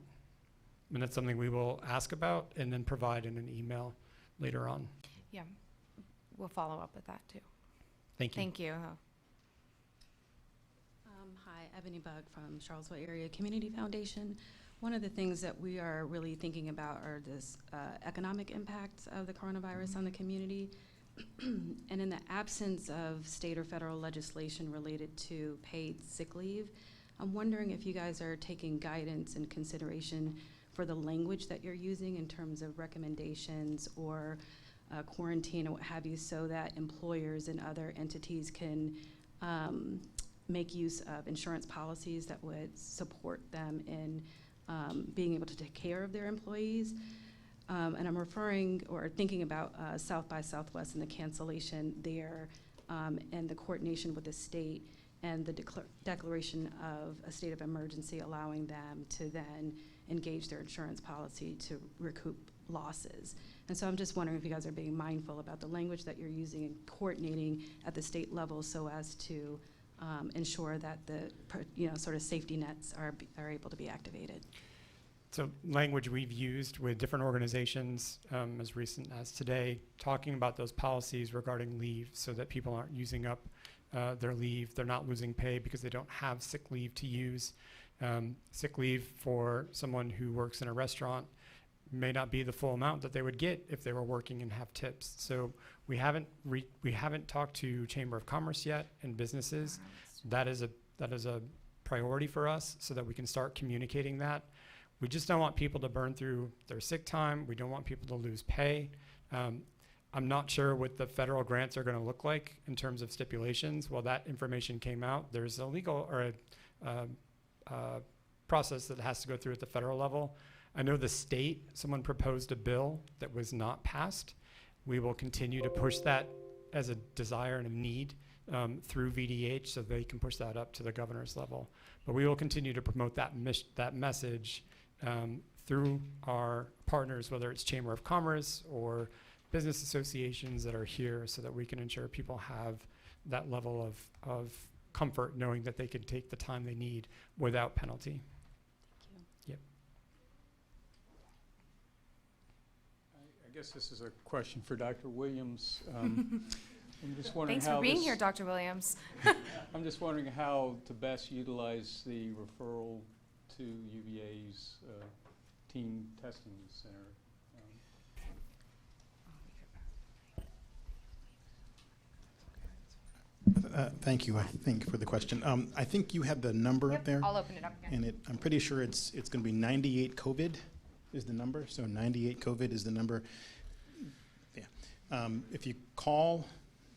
Speaker 2: And that's something we will ask about and then provide in an email later on.
Speaker 1: Yeah, we'll follow up with that too.
Speaker 2: Thank you.
Speaker 1: Thank you.
Speaker 17: Hi, Ebony Bug from Charlottesville Area Community Foundation. One of the things that we are really thinking about are this economic impacts of the coronavirus on the community. And in the absence of state or federal legislation related to paid sick leave, I'm wondering if you guys are taking guidance and consideration for the language that you're using in terms of recommendations or quarantine or what have you, so that employers and other entities can make use of insurance policies that would support them in being able to take care of their employees. And I'm referring or thinking about South by Southwest and the cancellation there and the coordination with the state and the declaration of a state of emergency, allowing them to then engage their insurance policy to recoup losses. And so I'm just wondering if you guys are being mindful about the language that you're using and coordinating at the state level so as to ensure that the sort of safety nets are able to be activated.
Speaker 2: So language we've used with different organizations as recent as today, talking about those policies regarding leave so that people aren't using up their leave. They're not losing pay because they don't have sick leave to use. Sick leave for someone who works in a restaurant may not be the full amount that they would get if they were working and have tips. So we haven't talked to Chamber of Commerce yet and businesses. That is a priority for us so that we can start communicating that. We just don't want people to burn through their sick time. We don't want people to lose pay. I'm not sure what the federal grants are going to look like in terms of stipulations. Well, that information came out. There's a legal or a process that has to go through at the federal level. I know the state, someone proposed a bill that was not passed. We will continue to push that as a desire and a need through VDH so they can push that up to the governor's level. But we will continue to promote that message through our partners, whether it's Chamber of Commerce or business associations that are here, so that we can ensure people have that level of comfort knowing that they can take the time they need without penalty.
Speaker 17: Thank you.
Speaker 2: Yep.
Speaker 8: I guess this is a question for Dr. Williams. I'm just wondering
Speaker 1: Thanks
Speaker 8: how
Speaker 1: for being here, Dr. Williams.
Speaker 8: I'm just wondering how to best utilize the referral to UVA's teen testing center.
Speaker 4: Thank you, I think, for the question. I think you had the number up there.
Speaker 1: I'll open it up again.
Speaker 4: And I'm pretty sure it's going to be 98 COVID is the number. So 98 COVID is the number. Yeah. If you call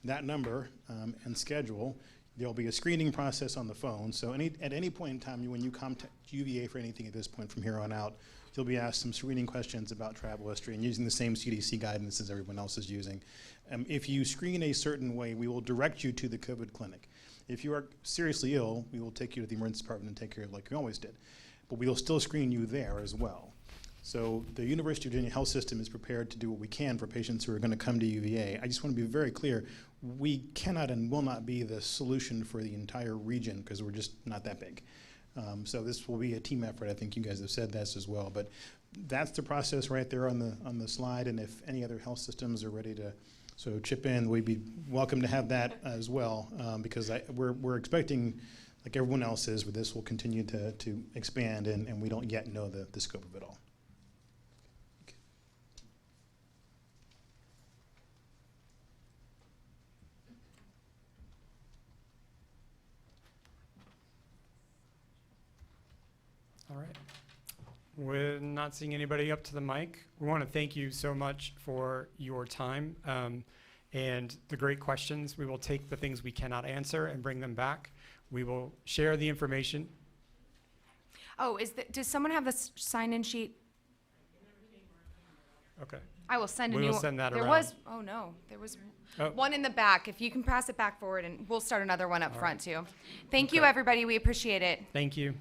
Speaker 4: that number and schedule, there'll be a screening process on the phone. So at any point in time, when you contact UVA for anything at this point from here on out, you'll be asked some screening questions about travel history and using the same CDC guidance as everyone else is using. If you screen a certain way, we will direct you to the COVID clinic. If you are seriously ill, we will take you to the emergency department and take care of it like we always did. But we will still screen you there as well. So the University of Virginia Health System is prepared to do what we can for patients who are going to come to UVA. I just want to be very clear, we cannot and will not be the solution for the entire region because we're just not that big. So this will be a team effort. I think you guys have said this as well. But that's the process right there on the slide. And if any other health systems are ready to chip in, we'd be welcome to have that as well because we're expecting, like everyone else is, this will continue to expand and we don't yet know the scope of it all.
Speaker 2: All right. We're not seeing anybody up to the mic. We want to thank you so much for your time and the great questions. We will take the things we cannot answer and bring them back. We will share the information.
Speaker 1: Oh, does someone have the sign-in sheet?
Speaker 2: Okay.
Speaker 1: I will send a new
Speaker 2: We will
Speaker 1: one.
Speaker 2: send that
Speaker 1: there
Speaker 2: around.
Speaker 1: There was
Speaker 2: Oh.
Speaker 1: one in the back. If you can pass it back forward, and we'll start another one up
Speaker 2: All
Speaker 1: front
Speaker 2: right.
Speaker 1: too. Thank you,
Speaker 2: Okay.
Speaker 1: everybody. We appreciate it.
Speaker 2: Thank you.